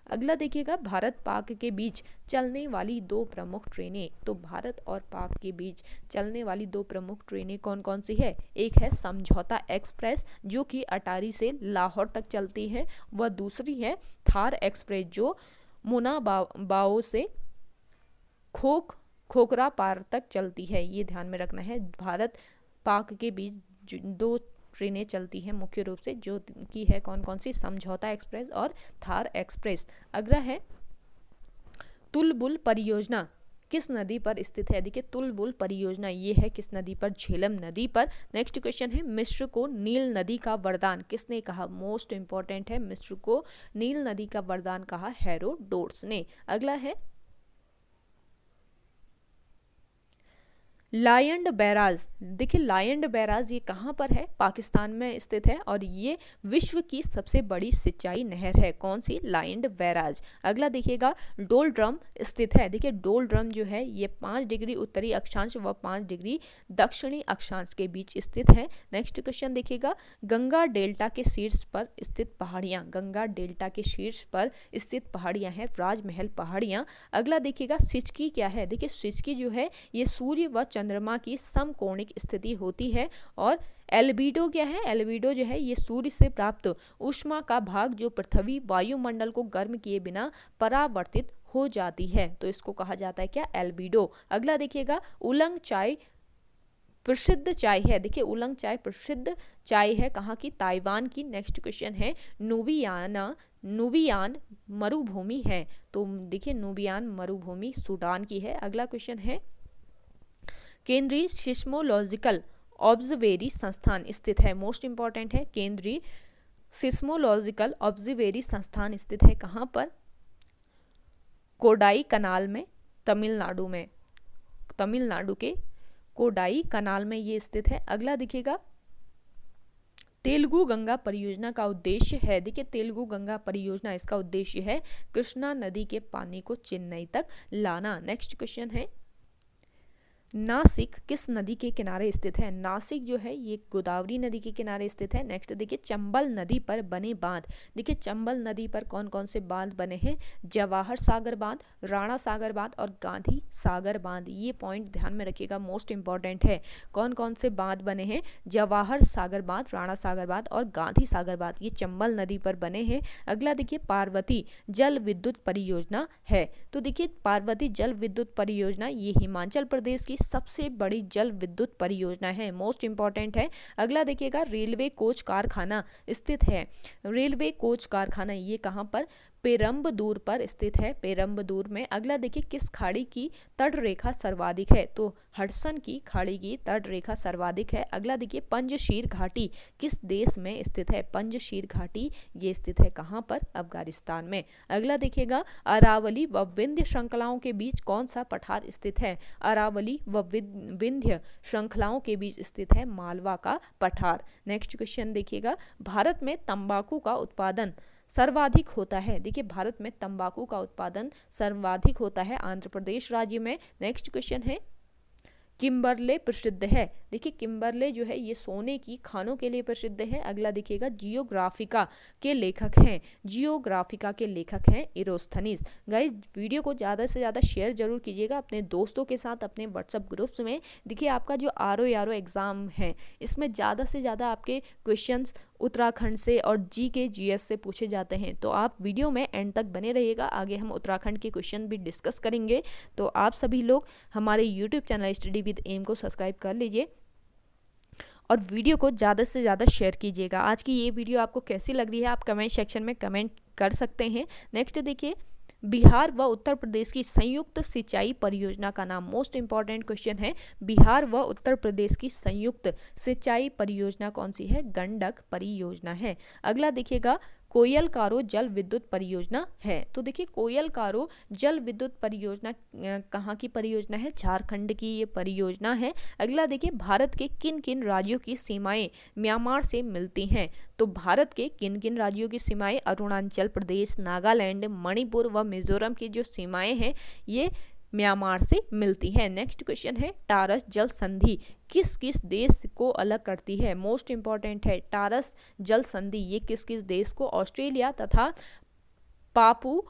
Speaker 1: अगला देखिएगा भारत पाक के बीच चलने वाली 2 प्रमुख ट्रेनें। तो भारत और पाक के बीच चलने वाली 2 प्रमुख ट्रेनें कौन कौन सी है। एक है समझौता एक्सप्रेस जो कि अटारी से लाहौर तक चलती है, व दूसरी है थार एक्सप्रेस जो मुनाबाओ से खोखरा पार तक चलती है। ये ध्यान में रखना है। भारत पाक के बीच 2 ट्रेनें चलती हैं मुख्य रूप से, जो की है कौन कौन सी, समझौता एक्सप्रेस और थार एक्सप्रेस। अगला है तुलबुल परियोजना किस नदी पर स्थित है। देखिए तुलबुल परियोजना ये है किस नदी पर, झेलम नदी पर। नेक्स्ट क्वेश्चन है मिस्र को नील नदी का वरदान किसने कहा। मोस्ट इंपॉर्टेंट है, मिस्र को नील नदी का वरदान कहा हेरोडोटस ने। अगला है लायन बैराज, देखिए लायन बैराज ये कहाँ पर है, पाकिस्तान में स्थित है और ये विश्व की सबसे बड़ी सिंचाई नहर है। कौन सी, लायन बैराज। अगला देखिएगा डोलड्रम स्थित है, देखिए डोलड्रम जो है ये 5 डिग्री उत्तरी अक्षांश व 5 डिग्री दक्षिणी अक्षांश के बीच स्थित है। नेक्स्ट क्वेश्चन देखिएगा गंगा डेल्टा के शीर्ष पर स्थित पहाड़ियाँ, गंगा डेल्टा के शीर्ष पर स्थित पहाड़ियाँ हैं राजमहल पहाड़ियाँ। अगला देखिएगा सिचकी क्या है, देखिए सिचकी जो है ये सूर्य व चंद्रमा की समकोणिक स्थिति होती है। और एल्बिडो क्या है, एल्बिडो जो है ये सूर्य से प्राप्त ऊष्मा का भाग जो पृथ्वी वायुमंडल को गर्म किए बिना परावर्तित हो जाती है, तो इसको कहा जाता है क्या, एल्बिडो। अगला देखिएगा उलंग चाय प्रसिद्ध चाय है, देखिए उलंग चाय प्रसिद्ध चाय है कहाँ की, ताइवान की। नेक्स्ट क्वेश्चन है नुबियान मरुभूमि है, तो देखिए नुबियान मरुभूमि सूडान की है। अगला क्वेश्चन है केंद्रीय सिस्मोलॉजिकल ऑब्जर्वेरी संस्थान स्थित है, मोस्ट इंपॉर्टेंट है, केंद्रीय सिस्मोलॉजिकल ऑब्जर्वेरी संस्थान स्थित है कहाँ पर, कोडाई कनाल में, तमिलनाडु में, तमिलनाडु के कोडाई कनाल में ये स्थित है। अगला देखिएगा तेलुगु गंगा परियोजना का उद्देश्य है, देखिए तेलुगु गंगा परियोजना इसका उद्देश्य है कृष्णा नदी के पानी को चेन्नई तक लाना। नेक्स्ट क्वेश्चन है नासिक किस नदी के किनारे स्थित है, नासिक जो है ये गोदावरी नदी के किनारे स्थित है। नेक्स्ट देखिए चंबल नदी पर बने बांध, देखिए चंबल नदी पर कौन कौन से बांध बने हैं, जवाहर सागर बांध, राणा सागर बांध और गांधी सागर बांध। ये पॉइंट ध्यान में रखिएगा, मोस्ट इंपॉर्टेंट है, कौन कौन से बांध बने हैं, जवाहर सागर बांध, राणा सागर बांध और गांधी सागर बांध, ये चंबल नदी पर बने हैं। अगला देखिए पार्वती जल विद्युत परियोजना है, तो देखिए पार्वती जल विद्युत परियोजना ये हिमाचल प्रदेश की सबसे बड़ी जल विद्युत परियोजना है, मोस्ट इंपॉर्टेंट है। अगला देखिएगा रेलवे कोच कारखाना स्थित है, रेलवे कोच कारखाना ये कहाँ पर, पेरम्बदूर पर स्थित है, पेरम्बदूर में। अगला देखिए किस खाड़ी की तट रेखा सर्वाधिक है, तो हडसन की खाड़ी की तट रेखा सर्वाधिक है। अगला देखिए पंजशीर घाटी किस देश में स्थित है, पंजशीर घाटी ये स्थित है कहाँ पर, अफगानिस्तान में। अगला देखिएगा अरावली व विंध्य श्रृंखलाओं के बीच कौन सा पठार स्थित है, अरावली व विंध्य श्रृंखलाओं के बीच स्थित है मालवा का पठार। नेक्स्ट क्वेश्चन देखिएगा भारत में तंबाकू का उत्पादन सर्वाधिक होता है, देखिए भारत में तंबाकू का उत्पादन सर्वाधिक होता है आंध्र प्रदेश राज्य में। नेक्स्ट क्वेश्चन है किम्बरले प्रसिद्ध है, देखिए किम्बरले जो है ये सोने की खानों के लिए प्रसिद्ध है। अगला देखिएगा जियोग्राफिका के लेखक हैं, जियोग्राफिका के लेखक हैं इरोस्थनीज। गाइस वीडियो को ज़्यादा से ज़्यादा शेयर जरूर कीजिएगा अपने दोस्तों के साथ, अपने व्हाट्सएप ग्रुप्स में। देखिए आपका जो आर एग्ज़ाम है इसमें ज़्यादा से ज़्यादा आपके क्वेश्चंस उत्तराखंड से और GS से पूछे जाते हैं, तो आप वीडियो में एंड तक बने रहिएगा, आगे हम उत्तराखंड के क्वेश्चन भी डिस्कस करेंगे। तो आप सभी लोग हमारे YouTube channel study with M को सब्सक्राइब कर लीजिए और वीडियो को ज़्यादा से ज़्यादा शेयर कीजिएगा। आज की ये वीडियो आपको कैसी लग रही है आप कमेंट सेक्शन में कमेंट कर सकते हैं। नेक्स्ट देखिए बिहार व उत्तर प्रदेश की संयुक्त सिंचाई परियोजना का नाम, मोस्ट इंपॉर्टेंट क्वेश्चन है, बिहार व उत्तर प्रदेश की संयुक्त सिंचाई परियोजना कौन सी है, गंडक परियोजना है। अगला देखिएगा कोयल कारो जल विद्युत परियोजना है, तो देखिए कोयल कारो जल विद्युत परियोजना कहाँ की परियोजना है, झारखंड की ये परियोजना है। अगला देखिए भारत के किन किन राज्यों की सीमाएं म्यांमार से मिलती हैं, तो भारत के किन किन राज्यों की सीमाएं, अरुणाचल प्रदेश, नागालैंड, मणिपुर व मिजोरम की जो सीमाएं हैं ये म्यांमार से मिलती है। नेक्स्ट क्वेश्चन है टारस जल संधि किस किस देश को अलग करती है, मोस्ट इंपॉर्टेंट है, टारस जल संधि ये किस किस देश को, ऑस्ट्रेलिया तथा पापू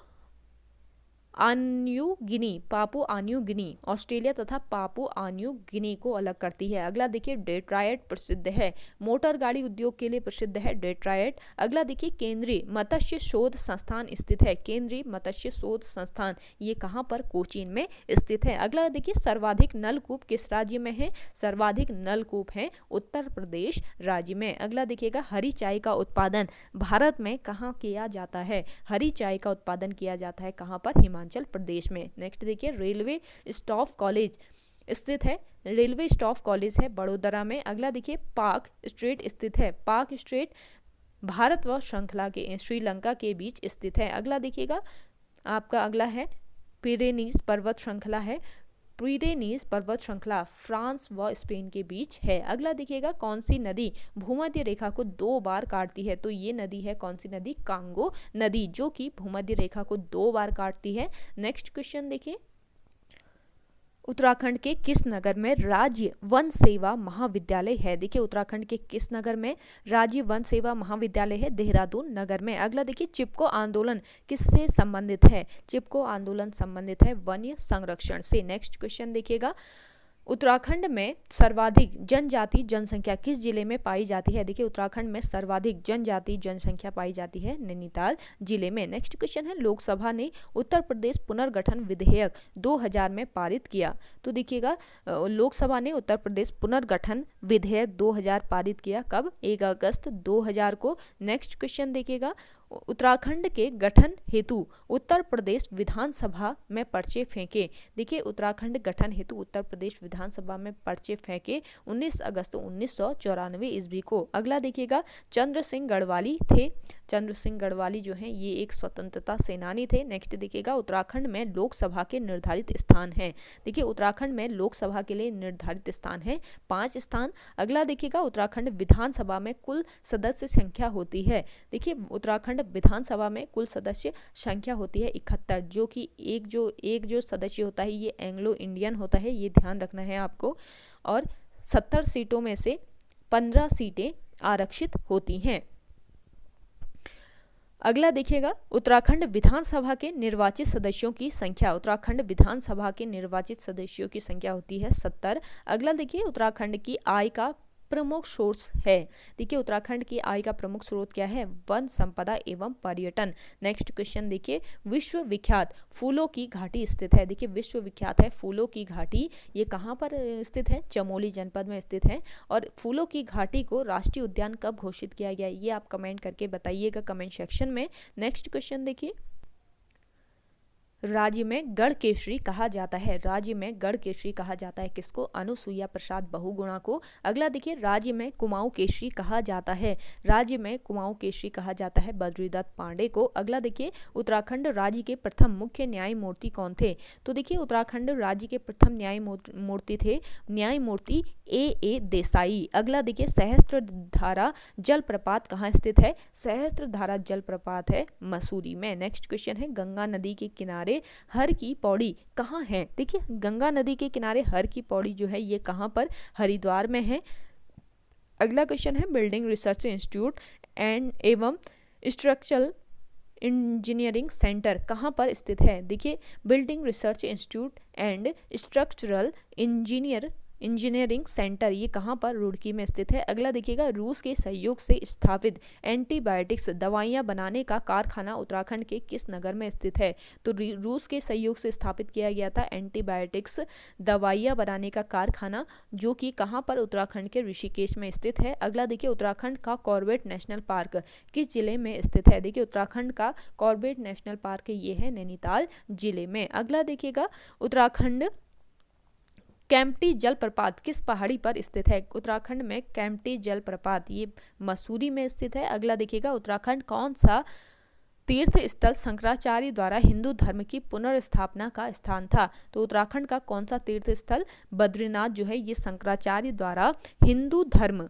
Speaker 1: आन्यू गिनी, ऑस्ट्रेलिया तथा पापू आन्यू गिनी को अलग करती है। अगला देखिए डेट्रायट प्रसिद्ध है, मोटर गाड़ी उद्योग के लिए प्रसिद्ध है डेट्रायट। अगला देखिए केंद्रीय मत्स्य शोध संस्थान स्थित है, केंद्रीय मत्स्य शोध संस्थान ये कहाँ पर, कोचीन में स्थित है। अगला देखिए सर्वाधिक नलकूप किस राज्य में है, सर्वाधिक नलकूप है उत्तर प्रदेश राज्य में। अगला देखिएगा हरी चाय का उत्पादन भारत में कहाँ किया जाता है, हरी चाय का उत्पादन किया जाता है कहाँ पर, हिमाचल प्रदेश में। नेक्स्ट देखिए रेलवे स्टाफ कॉलेज स्थित है, रेलवे स्टाफ कॉलेज है बड़ोदरा में। अगला देखिए पाक स्ट्रेट स्थित है, पाक स्ट्रेट भारत व श्रृंखला के श्रीलंका के बीच स्थित है। अगला देखिएगा आपका अगला है पिरेनीज पर्वत श्रृंखला है प्यूरेनीज पर्वत श्रृंखला फ्रांस व स्पेन के बीच है। अगला देखिएगा, कौन सी नदी भूमध्य रेखा को 2 बार काटती है? तो ये नदी है कौन सी नदी? कांगो नदी, जो कि भूमध्य रेखा को 2 बार काटती है। नेक्स्ट क्वेश्चन देखिए, उत्तराखंड के किस नगर में राज्य वन सेवा महाविद्यालय है? देखिए उत्तराखंड के किस नगर में राज्य वन सेवा महाविद्यालय है? देहरादून नगर में। अगला देखिए, चिपको आंदोलन किससे संबंधित है? चिपको आंदोलन संबंधित है वन्य संरक्षण से। नेक्स्ट क्वेश्चन देखिएगा, उत्तराखंड में सर्वाधिक जनजाति जनसंख्या किस जिले में पाई जाती है? देखिए उत्तराखंड में सर्वाधिक जनजाति जनसंख्या पाई जाती है नैनीताल जिले में। नेक्स्ट क्वेश्चन है, लोकसभा ने उत्तर प्रदेश पुनर्गठन विधेयक 2000 में पारित किया। तो देखिएगा, लोकसभा ने उत्तर प्रदेश पुनर्गठन विधेयक 2000 पारित किया। कब? 1 अगस्त 2000 को। नेक्स्ट क्वेश्चन देखिएगा, उत्तराखंड के गठन हेतु उत्तर प्रदेश विधानसभा में पर्चे फेंके। देखिए उत्तराखंड गठन हेतु उत्तर प्रदेश विधानसभा में पर्चे फेंके 19 अगस्त 1994 ईस्वी को। अगला देखिएगा, चंद्र सिंह गढ़वाली थे। चंद्र सिंह गढ़वाली जो हैं ये एक स्वतंत्रता सेनानी थे। नेक्स्ट देखिएगा, उत्तराखंड में लोकसभा के निर्धारित स्थान हैं। देखिए उत्तराखंड में लोकसभा के लिए निर्धारित स्थान है 5 स्थान। अगला देखिएगा, उत्तराखंड विधानसभा में कुल सदस्य संख्या होती है। देखिए उत्तराखंड विधानसभा में कुल सदस्य संख्या होती है 71, जो कि एक जो सदस्य होता है ये एंग्लो इंडियन होता है, ये ध्यान रखना है आपको। और 70 सीटों में से 15 सीटें आरक्षित होती हैं। अगला देखिएगा, उत्तराखंड विधानसभा के निर्वाचित सदस्यों की संख्या। उत्तराखंड विधानसभा के निर्वाचित सदस्यों की संख्या होती है 70। अगला देखिए, उत्तराखंड की आय का प्रमुख स्रोत है। देखिए उत्तराखंड की आय का प्रमुख स्रोत क्या है? वन संपदा एवं पर्यटन। नेक्स्ट क्वेश्चन देखिए, विश्व विख्यात फूलों की घाटी स्थित है। देखिए विश्व विख्यात है फूलों की घाटी, ये कहाँ पर स्थित है? चमोली जनपद में स्थित है। और फूलों की घाटी को राष्ट्रीय उद्यान कब घोषित किया गया, ये आप कमेंट करके बताइएगा कमेंट सेक्शन में। नेक्स्ट क्वेश्चन देखिए, राज्य में गढ़ केसरी कहा जाता है। राज्य में गढ़ केसरी कहा जाता है किसको? अनुसुईया प्रसाद बहुगुणा को। अगला देखिए, राज्य में कुमाऊं केसरी कहा जाता है। राज्य में कुमाऊं केसरी कहा जाता है बद्रीदत्त पांडे को। अगला देखिए, उत्तराखंड राज्य के प्रथम मुख्य न्यायमूर्ति कौन थे? तो देखिए उत्तराखंड राज्य के प्रथम न्यायमूर्ति थे न्यायमूर्ति ए देसाई। अगला देखिए, सहस्त्रधारा जलप्रपात कहाँ स्थित है? सहस्त्रधारा जलप्रपात है मसूरी में। नेक्स्ट क्वेश्चन है, गंगा नदी के किनारे हर की पौड़ी कहाँ है? देखिए गंगा नदी के किनारे हर की पौड़ी जो है ये कहाँ पर? हरिद्वार में है। अगला क्वेश्चन है, बिल्डिंग रिसर्च इंस्टीट्यूट एंड एवं स्ट्रक्चरल इंजीनियरिंग सेंटर कहाँ पर स्थित है? देखिए building research institute and structural engineering centre ये कहाँ पर? रुड़की में स्थित है। अगला देखिएगा, रूस के सहयोग से स्थापित एंटीबायोटिक्स दवाइयाँ बनाने का कारखाना उत्तराखंड के किस नगर में स्थित है? तो रूस के सहयोग से स्थापित किया गया था एंटीबायोटिक्स दवाइयाँ बनाने का कारखाना, जो कि कहाँ पर? उत्तराखंड के ऋषिकेश में स्थित है। अगला देखिए, उत्तराखंड का कॉर्बेट नेशनल पार्क किस जिले में स्थित है? देखिए उत्तराखंड का कॉर्बेट नेशनल पार्क ये है नैनीताल जिले में। अगला देखिएगा, उत्तराखंड कैंपटी जलप्रपात किस पहाड़ी पर स्थित है? उत्तराखंड में कैंपटी जलप्रपात ये मसूरी में स्थित है। अगला देखिएगा, उत्तराखंड कौन सा तीर्थ स्थल शंकराचार्य द्वारा हिंदू धर्म की पुनर्स्थापना का स्थान था? तो उत्तराखंड का कौन सा तीर्थ स्थल? बद्रीनाथ जो है ये शंकराचार्य द्वारा हिंदू धर्म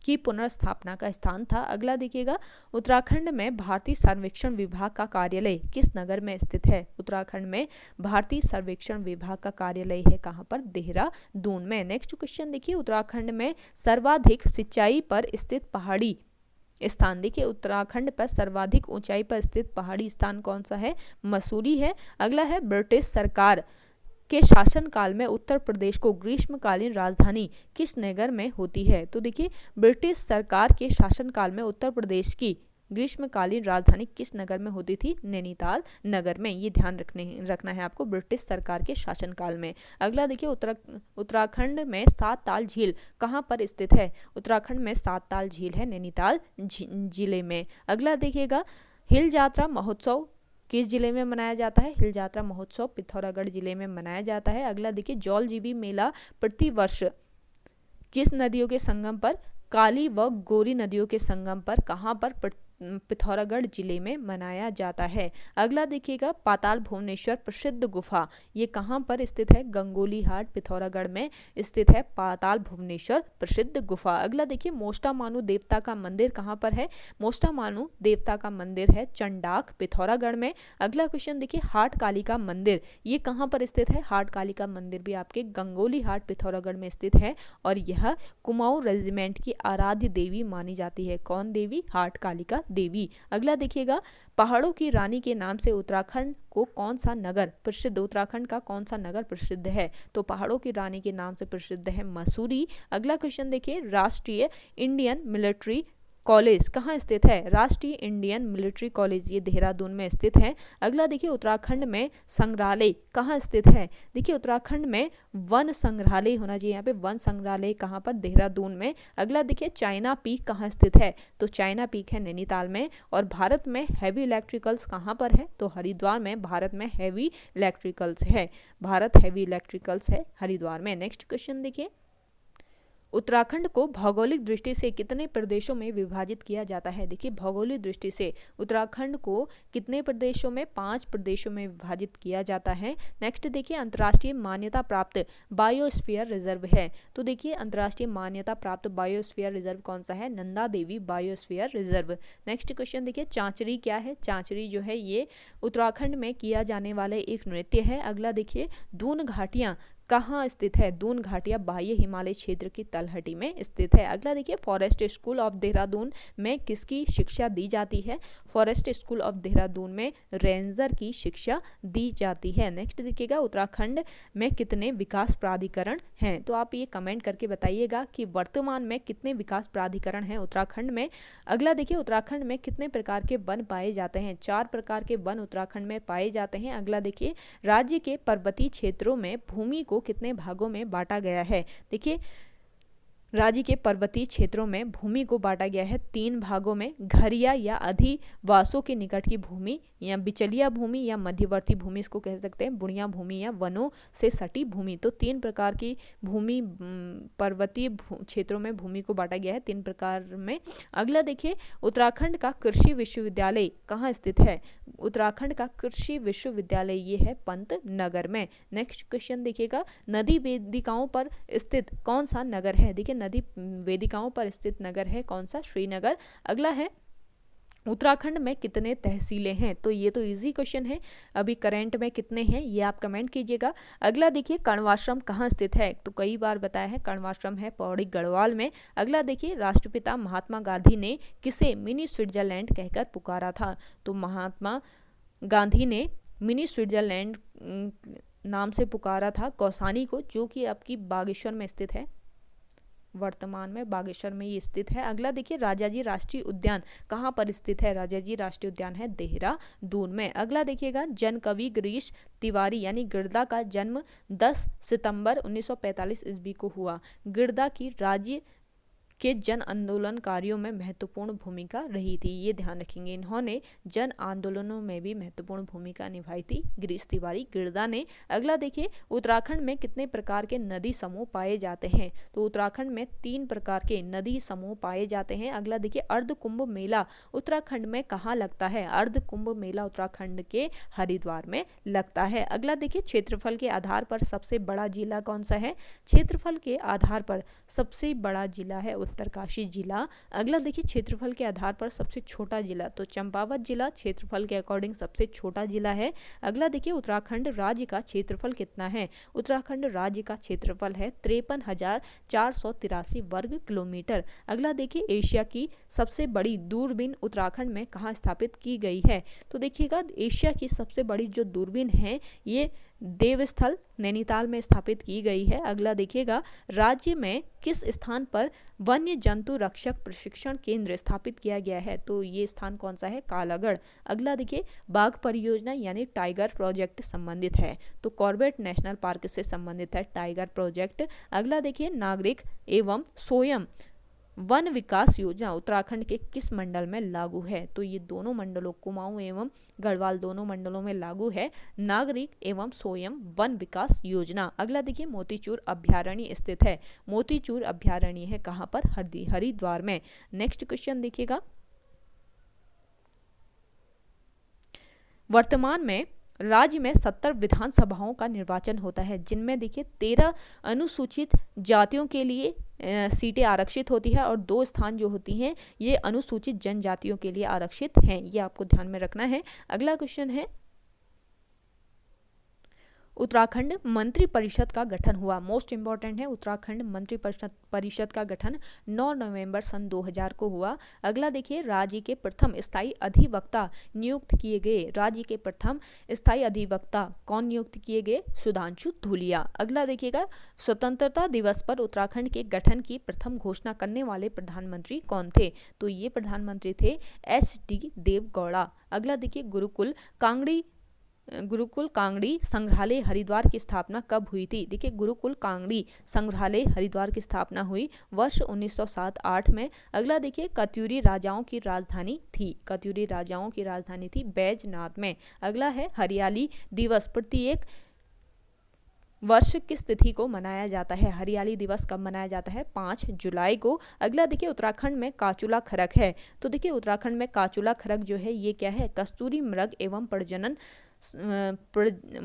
Speaker 1: की पुनर्स्थापना का स्थान था। अगला देखिएगा, उत्तराखंड में भारतीय सर्वेक्षण विभाग का कार्यालय किस नगर में स्थित है? उत्तराखंड में भारतीय सर्वेक्षण विभाग का कार्यालय है कहाँ पर? देहरादून में। नेक्स्ट क्वेश्चन देखिए, उत्तराखंड में सर्वाधिक सिंचाई पर स्थित पहाड़ी स्थान। देखिए उत्तराखंड पर सर्वाधिक ऊंचाई पर स्थित पहाड़ी स्थान कौन सा है? मसूरी है। अगला है, ब्रिटिश सरकार के शासनकाल में उत्तर प्रदेश को ग्रीष्मकालीन राजधानी किस नगर में होती है? तो देखिए ब्रिटिश सरकार के शासनकाल में उत्तर प्रदेश की ग्रीष्मकालीन राजधानी किस नगर में होती थी? नैनीताल नगर में। ये ध्यान रखना है आपको, ब्रिटिश सरकार के शासनकाल में। अगला देखिए, उत्तराखंड में 7 ताल झील कहाँ पर स्थित है? उत्तराखंड में 7 ताल झील है नैनीताल जिले में। अगला देखिएगा, हिल यात्रा महोत्सव किस जिले में मनाया जाता है? हिल यात्रा महोत्सव पिथौरागढ़ जिले में मनाया जाता है। अगला देखिए, जौलजीबी मेला प्रतिवर्ष किस नदियों के संगम पर? काली व गोरी नदियों के संगम पर कहाँ पर पिथौरागढ़ जिले में मनाया जाता है। अगला देखिएगा, पाताल भुवनेश्वर प्रसिद्ध गुफा, ये कहाँ पर स्थित है? गंगोली हाट पिथौरागढ़ में स्थित है पाताल भुवनेश्वर प्रसिद्ध गुफा। अगला देखिए, मोष्टामानु देवता का मंदिर कहाँ पर है? मोष्टामानु देवता का मंदिर है चंडाक पिथौरागढ़ में। अगला क्वेश्चन देखिए, हाट कालिका मंदिर, ये कहाँ पर स्थित है? हाट कालिका मंदिर भी आपके गंगोली हाट पिथौरागढ़ में स्थित है और यह कुमाऊं रेजिमेंट की आराध्य देवी मानी जाती है। कौन देवी? हाट कालिका देवी। अगला देखिएगा, पहाड़ों की रानी के नाम से उत्तराखंड को कौन सा नगर प्रसिद्ध? उत्तराखंड का कौन सा नगर प्रसिद्ध है? तो पहाड़ों की रानी के नाम से प्रसिद्ध है मसूरी। अगला क्वेश्चन देखिए, राष्ट्रीय इंडियन मिलिट्री कॉलेज कहाँ स्थित है? राष्ट्रीय इंडियन मिलिट्री कॉलेज, ये देहरादून में स्थित है। अगला देखिए, उत्तराखंड में संग्रहालय कहाँ स्थित है? देखिए, उत्तराखंड में वन संग्रहालय होना चाहिए, यहाँ पे वन संग्रहालय कहाँ पर? देहरादून में। अगला देखिए, चाइना पीक कहाँ स्थित है? तो चाइना पीक है नैनीताल में। और भारत में हैवी इलेक्ट्रिकल्स कहाँ पर है? तो हरिद्वार में भारत में हैवी इलेक्ट्रिकल्स है। भारत हैवी इलेक्ट्रिकल्स है हरिद्वार में। नेक्स्ट क्वेश्चन देखिए, उत्तराखंड को भौगोलिक दृष्टि से कितने प्रदेशों में विभाजित किया जाता है? देखिए, भौगोलिक दृष्टि से उत्तराखंड को कितने प्रदेशों में? 5 प्रदेशों में विभाजित किया जाता है। नेक्स्ट देखिए, अंतर्राष्ट्रीय मान्यता प्राप्त बायोस्फीयर रिजर्व है। तो देखिए, अंतर्राष्ट्रीय मान्यता प्राप्त बायोस्फीयर रिजर्व कौन सा है? Nanda Devi biosphere reserve. Next question देखिए, चांचरी क्या है? चांचरी जो है ये उत्तराखंड में किया जाने वाले एक नृत्य है। अगला देखिए, दून घाटियाँ कहाँ स्थित है? दून घाटियाँ बाह्य हिमालय क्षेत्र की तलहटी में स्थित है। अगला देखिए, फॉरेस्ट स्कूल ऑफ देहरादून में किसकी शिक्षा दी जाती है? फॉरेस्ट स्कूल ऑफ देहरादून में रेंजर की शिक्षा दी जाती है। नेक्स्ट देखिएगा, उत्तराखंड में कितने विकास प्राधिकरण हैं? तो आप ये कमेंट करके बताइएगा कि वर्तमान में कितने विकास प्राधिकरण हैं उत्तराखंड में। अगला देखिए, उत्तराखंड में कितने प्रकार के वन पाए जाते हैं? 4 प्रकार के वन उत्तराखंड में पाए जाते हैं। अगला देखिए, राज्य के पर्वतीय क्षेत्रों में भूमि को कितने भागों में बांटा गया है? देखिए, राज्य के पर्वतीय क्षेत्रों में भूमि को बांटा गया है 3 भागों में, घरिया या अधिवासों के निकट की भूमि, या बिचलिया भूमि, या मध्यवर्ती भूमि, इसको कह सकते हैं बुढ़िया भूमि, या वनों से सटी भूमि। तो 3 प्रकार की भूमि, पर्वतीय क्षेत्रों में भूमि को बांटा गया है 3 प्रकार में। अगला देखिए, उत्तराखंड का कृषि विश्वविद्यालय कहाँ स्थित है? उत्तराखंड का कृषि विश्वविद्यालय ये है पंतनगर में। नेक्स्ट क्वेश्चन देखिएगा, नदी वेदिकाओं पर स्थित कौन सा नगर है? देखिए, नदी वेदिकाओं पर स्थित नगर है कौन सा? श्रीनगर। अगला है, उत्तराखंड में कितने तहसीलें हैं? तो ये तो इजी क्वेश्चन है, अभी करंट में कितने हैं ये आप कमेंट कीजिएगा। अगला देखिए, कण्वाश्रम कहाँ स्थित है? तो कई बार बताया है, कण्वाश्रम है पौड़ी गढ़वाल में। अगला देखिए, राष्ट्रपिता महात्मा गांधी ने किसे मिनी स्विट्जरलैंड कहकर पुकारा था? तो महात्मा गांधी ने मिनी स्विट्जरलैंड नाम से पुकारा था कौसानी को, जो कि आपकी बागेश्वर में स्थित है, वर्तमान में बागेश्वर में ये स्थित है। अगला देखिए, राजाजी राष्ट्रीय उद्यान कहाँ पर स्थित है? राजाजी राष्ट्रीय उद्यान है देहरादून में। अगला देखिएगा, जन कवि गिरीश तिवारी यानी गिरदा का जन्म 10 सितंबर 1945 ईस्वी को हुआ। गिरदा की राज्य के जन आंदोलनकारियों में महत्वपूर्ण भूमिका रही थी, ये ध्यान रखेंगे। इन्होंने जन आंदोलनों में भी महत्वपूर्ण भूमिका निभाई थी गिरीश तिवारी गिरदा ने। अगला देखिए, उत्तराखंड में कितने प्रकार के नदी समूह पाए जाते हैं? तो उत्तराखंड में 3 प्रकार के नदी समूह पाए जाते हैं। अगला देखिए, अर्ध कुंभ मेला उत्तराखंड में कहाँ लगता है? अर्ध कुंभ मेला उत्तराखंड के हरिद्वार में लगता है। अगला देखिए, क्षेत्रफल के आधार पर सबसे बड़ा जिला कौन सा है? क्षेत्रफल के आधार पर सबसे बड़ा जिला है उत्तरकाशी जिला। अगला देखिए, क्षेत्रफल के आधार पर सबसे छोटा जिला, तो चंपावत जिला क्षेत्रफल के अकॉर्डिंग सबसे छोटा जिला है। अगला देखिए, उत्तराखंड राज्य का क्षेत्रफल कितना है? उत्तराखंड राज्य का क्षेत्रफल है 53,483 वर्ग किलोमीटर। अगला देखिए, एशिया की सबसे बड़ी दूरबीन उत्तराखंड में कहाँ स्थापित की गई है? तो देखिएगा, एशिया की सबसे बड़ी जो दूरबीन है ये देवस्थल नैनीताल में स्थापित की गई है। अगला देखिएगा, राज्य में किस स्थान पर वन्य जंतु रक्षक प्रशिक्षण केंद्र स्थापित किया गया है? तो ये स्थान कौन सा है? कालागढ़। अगला देखिए, बाघ परियोजना यानी टाइगर प्रोजेक्ट संबंधित है, तो कॉर्बेट नेशनल पार्क से संबंधित है टाइगर प्रोजेक्ट। अगला देखिए, नागरिक एवं स्वयं वन विकास योजना उत्तराखंड के किस मंडल में लागू है? तो ये दोनों मंडलों, कुमाऊं एवं गढ़वाल दोनों मंडलों में लागू है नागरिक एवं स्वयं वन विकास योजना। अगला देखिए, मोतीचूर अभ्यारण्य स्थित है, मोतीचूर अभ्यारण्य है कहाँ पर? हरिद्वार में। नेक्स्ट क्वेश्चन देखिएगा, वर्तमान में राज्य में 70 विधानसभाओं का निर्वाचन होता है, जिनमें देखिए 13 अनुसूचित जातियों के लिए सीटें आरक्षित होती है और 2 स्थान जो होती हैं ये अनुसूचित जनजातियों के लिए आरक्षित हैं। ये आपको ध्यान में रखना है। अगला क्वेश्चन है, उत्तराखंड मंत्री परिषद का गठन हुआ। मोस्ट इंपॉर्टेंट है, उत्तराखंड मंत्री परिषद का गठन 9 नवंबर सन 2000 को हुआ। अगला देखिए, राज्य के प्रथम स्थायी अधिवक्ता नियुक्त किए गए। राज्य के प्रथम स्थायी अधिवक्ता कौन नियुक्त किए गए? सुधांशु धूलिया। अगला देखिएगा, स्वतंत्रता दिवस पर उत्तराखंड के गठन की प्रथम घोषणा करने वाले प्रधानमंत्री कौन थे? तो ये प्रधानमंत्री थे HD देवगौड़ा। अगला देखिए, गुरुकुल कांगड़ी संग्रहालय हरिद्वार की स्थापना कब हुई थी? देखिए, गुरुकुल कांगड़ी संग्रहालय हरिद्वार की स्थापना हुई वर्ष 1907-8 में। अगला देखिए, कत्यूरी राजाओं की राजधानी थी बैजनाथ में। अगला है, हरियाली दिवस प्रत्येक वर्ष किस तिथि को मनाया जाता है? हरियाली दिवस कब मनाया जाता है? 5 जुलाई को। अगला देखिए, उत्तराखंड में काचुला खरक है। तो देखिए, उत्तराखंड में काचुला खरक जो है ये क्या है? कस्तूरी मृग एवं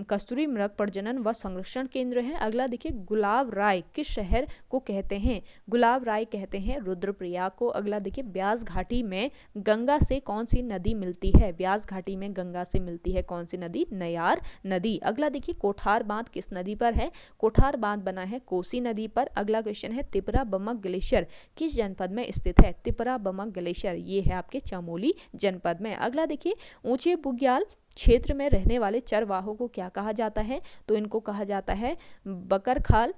Speaker 1: कस्तूरी मृग प्रजनन व संरक्षण केंद्र है। अगला देखिए, गुलाब राय किस शहर को कहते हैं? गुलाब राय कहते हैं रुद्रप्रयाग को। अगला देखिए, ब्यास घाटी में गंगा से कौन सी नदी मिलती है? ब्यास घाटी में गंगा से मिलती है कौन सी नदी? नयार नदी। अगला देखिए, कोठार बांध किस नदी पर है? कोठार बांध बना है कोसी नदी पर। अगला क्वेश्चन है, तिपरा बमक ग्लेशियर किस जनपद में स्थित है? तिपरा बमक ग्लेशियर ये है आपके चमोली जनपद में। अगला देखिए, ऊंचे बुग्याल क्षेत्र में रहने वाले चरवाहों को क्या कहा जाता है? तो इनको कहा जाता है बकरखाल,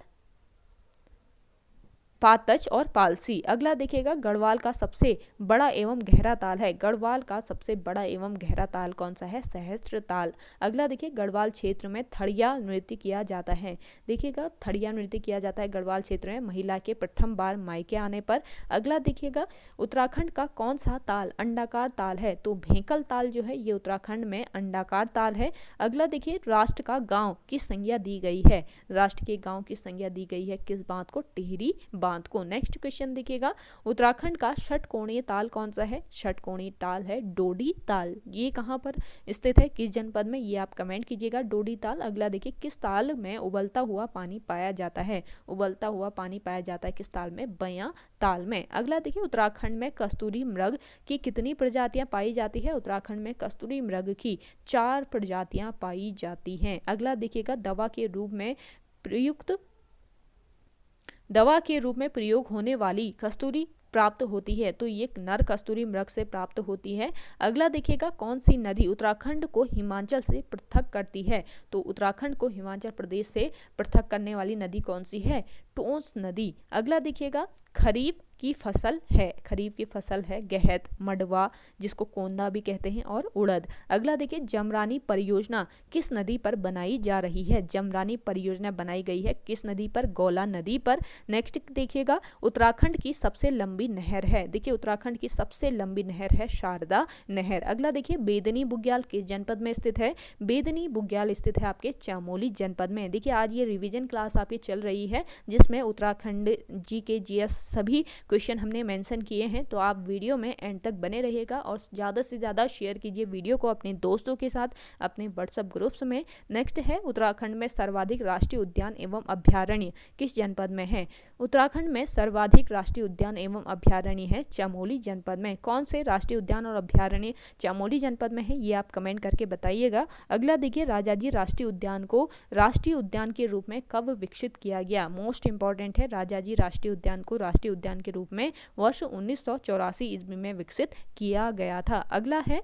Speaker 1: पातच और पालसी। अगला देखिएगा, गढ़वाल का सबसे बड़ा एवं गहरा ताल है। गढ़वाल का सबसे बड़ा एवं गहरा ताल कौन सा है? सहस्त्र ताल। अगला देखिए, गढ़वाल क्षेत्र में थड़िया नृत्य किया जाता है। देखिएगा, थड़िया नृत्य किया जाता है गढ़वाल क्षेत्र में महिला के प्रथम बार मायके आने पर। अगला देखिएगा, उत्तराखंड का कौन सा ताल अंडाकार ताल है? तो भेंकल ताल जो है ये उत्तराखंड में अंडाकार ताल है। अगला देखिए, राष्ट्र का गाँव की संज्ञा दी गई है। राष्ट्र के गाँव की संज्ञा दी गई है किस बांध को? टिहरी बांध को। नेक्स्ट क्वेश्चन देखिएगा, उत्तराखंड का षटकोणीय ताल कौन सा है? षटकोणीय ताल है डोडी ताल। ये कहां पर स्थित है, किस जनपद में? ये आप कमेंट कीजिएगा, डोडी ताल। अगला देखिए, किस ताल में उबलता हुआ पानी पाया जाता है? उबलता हुआ पानी पाया जाता है किस ताल में? बयां ताल में। अगला देखिए, उत्तराखंड में कस्तूरी मृग की कितनी प्रजातियां पाई जाती है? उत्तराखंड में कस्तूरी मृग की 4 प्रजातियां पाई जाती हैं। अगला देखिएगा, दवा के रूप में प्रयोग होने वाली कस्तूरी प्राप्त होती है। तो ये नर कस्तूरी मृग से प्राप्त होती है। अगला देखिएगा, कौन सी नदी उत्तराखंड को हिमाचल से पृथक करती है? तो उत्तराखंड को हिमाचल प्रदेश से पृथक करने वाली नदी कौन सी है? टोंस नदी। अगला देखिएगा, खरीफ की फसल है गहत, मडवा जिसको कोंदा भी कहते हैं और उड़द। अगला देखिए, जमरानी परियोजना किस नदी पर बनाई जा रही है? जमरानी परियोजना बनाई गई है किस नदी पर? गौला नदी पर। नेक्स्ट देखिएगा, उत्तराखंड की सबसे लंबी नहर है। देखिए, उत्तराखंड की सबसे लंबी नहर है शारदा नहर। अगला देखिए, बेदनी बुग्याल किस जनपद में स्थित है? बेदनी बुग्याल स्थित है आपके चमोली जनपद में। देखिए, आज ये रिवीजन क्लास आपकी चल रही है जिसमें उत्तराखंड GS सभी क्वेश्चन हमने मेंशन किए हैं। तो आप वीडियो में एंड तक बने रहिएगा और ज़्यादा से ज़्यादा शेयर कीजिए वीडियो को अपने दोस्तों के साथ, अपने व्हाट्सएप ग्रुप्स में। नेक्स्ट है, उत्तराखंड में सर्वाधिक राष्ट्रीय उद्यान एवं अभ्यारण्य किस जनपद में है? उत्तराखंड में सर्वाधिक राष्ट्रीय उद्यान एवं अभ्यारण्य है चमोली जनपद में। कौन से राष्ट्रीय उद्यान और अभ्यारण्य चमोली जनपद में है ये आप कमेंट करके बताइएगा। अगला देखिए, राजाजी राष्ट्रीय उद्यान को राष्ट्रीय उद्यान के रूप में कब विकसित किया गया? मोस्ट इंपॉर्टेंट है, राजाजी राष्ट्रीय उद्यान को राष्ट्रीय उद्यान के रूप में वर्ष 1984 ईस्वी में विकसित किया गया था। अगला है,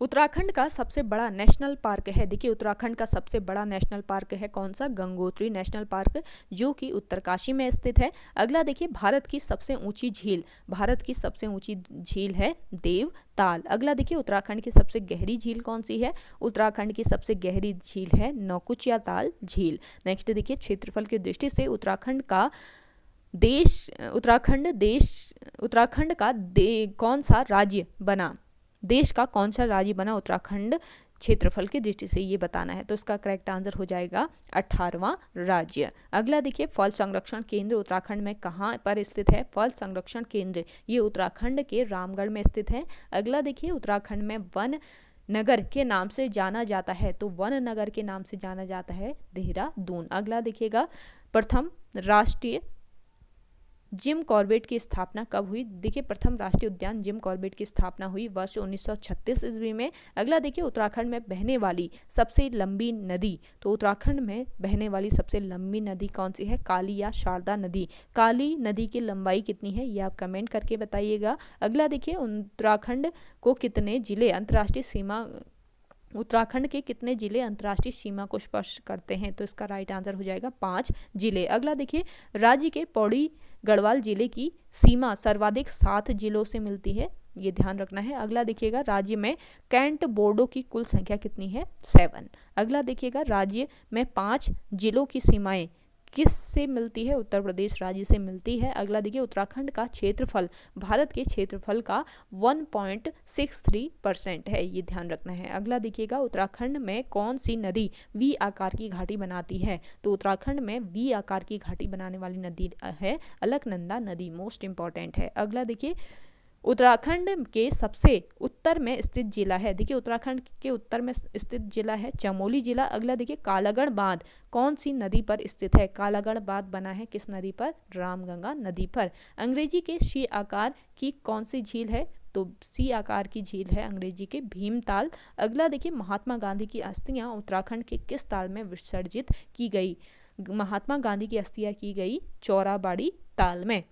Speaker 1: उत्तराखंड का सबसे बड़ा नेशनल पार्क है। देखिए, उत्तराखंड का सबसे बड़ा नेशनल पार्क है कौन सा? गंगोत्री नेशनल पार्क जो कि उत्तरकाशी में स्थित है। अगला देखिए, भारत की सबसे ऊंची झील है देवताल। अगला देखिए, उत्तराखंड की सबसे गहरी झील कौन सी है? उत्तराखंड की सबसे गहरी झील है नौकुचिया ताल झील। नेक्स्ट देखिए, क्षेत्रफल की दृष्टि से उत्तराखंड का कौन सा राज्य बना? देश का कौन सा राज्य बना उत्तराखंड क्षेत्रफल की दृष्टि से ये बताना है, तो इसका करेक्ट आंसर हो जाएगा 18वां राज्य। अगला देखिए, फल संरक्षण केंद्र उत्तराखंड में कहाँ पर स्थित है? फल संरक्षण केंद्र ये उत्तराखंड के रामगढ़ में स्थित है। अगला देखिए, उत्तराखंड में वन नगर के नाम से जाना जाता है, तो वन नगर के नाम से जाना जाता है देहरादून। अगला देखिएगा, प्रथम राष्ट्रीय जिम कॉर्बेट की स्थापना कब हुई? देखिए, प्रथम राष्ट्रीय उद्यान जिम कॉर्बेट की स्थापना हुई वर्ष 1936 ईस्वी में। अगला देखिए, उत्तराखंड में बहने वाली सबसे लंबी नदी, तो उत्तराखंड में बहने वाली सबसे लंबी नदी कौन सी है? काली या शारदा नदी। काली नदी की लंबाई कितनी है, ये आप कमेंट करके बताइएगा। अगला देखिए, उत्तराखंड को कितने जिले अंतर्राष्ट्रीय सीमा उत्तराखंड के कितने जिले अंतर्राष्ट्रीय सीमा को स्पर्श करते हैं? तो इसका राइट आंसर हो जाएगा 5 जिले। अगला देखिए, राज्य के पौड़ी गढ़वाल जिले की सीमा सर्वाधिक 7 जिलों से मिलती है, ये ध्यान रखना है। अगला देखिएगा, राज्य में कैंट बोर्डों की कुल संख्या कितनी है? 7। अगला देखिएगा, राज्य में 5 जिलों की सीमाएं किस से मिलती है? उत्तर प्रदेश राज्य से मिलती है। अगला देखिए, उत्तराखंड का क्षेत्रफल भारत के क्षेत्रफल का 1.63% है, ये ध्यान रखना है। अगला देखिएगा, उत्तराखंड में कौन सी नदी वी आकार की घाटी बनाती है? तो उत्तराखंड में वी आकार की घाटी बनाने वाली नदी है अलकनंदा नदी, मोस्ट इंपॉर्टेंट है। अगला देखिए, उत्तराखंड के सबसे उत्तर में स्थित जिला है, देखिए उत्तराखंड के उत्तर में स्थित जिला है चमोली जिला। अगला देखिए, कालागढ़ बांध कौन सी नदी पर स्थित है? कालागढ़ बांध बना है किस नदी पर? रामगंगा नदी पर। अंग्रेजी के सी आकार की कौन सी झील है? तो सी आकार की झील है अंग्रेजी के भीमताल। अगला देखिए, महात्मा गांधी की अस्थियां उत्तराखंड के किस ताल में विसर्जित की गई? महात्मा गांधी की अस्थियां की गई चौराबाड़ी ताल में।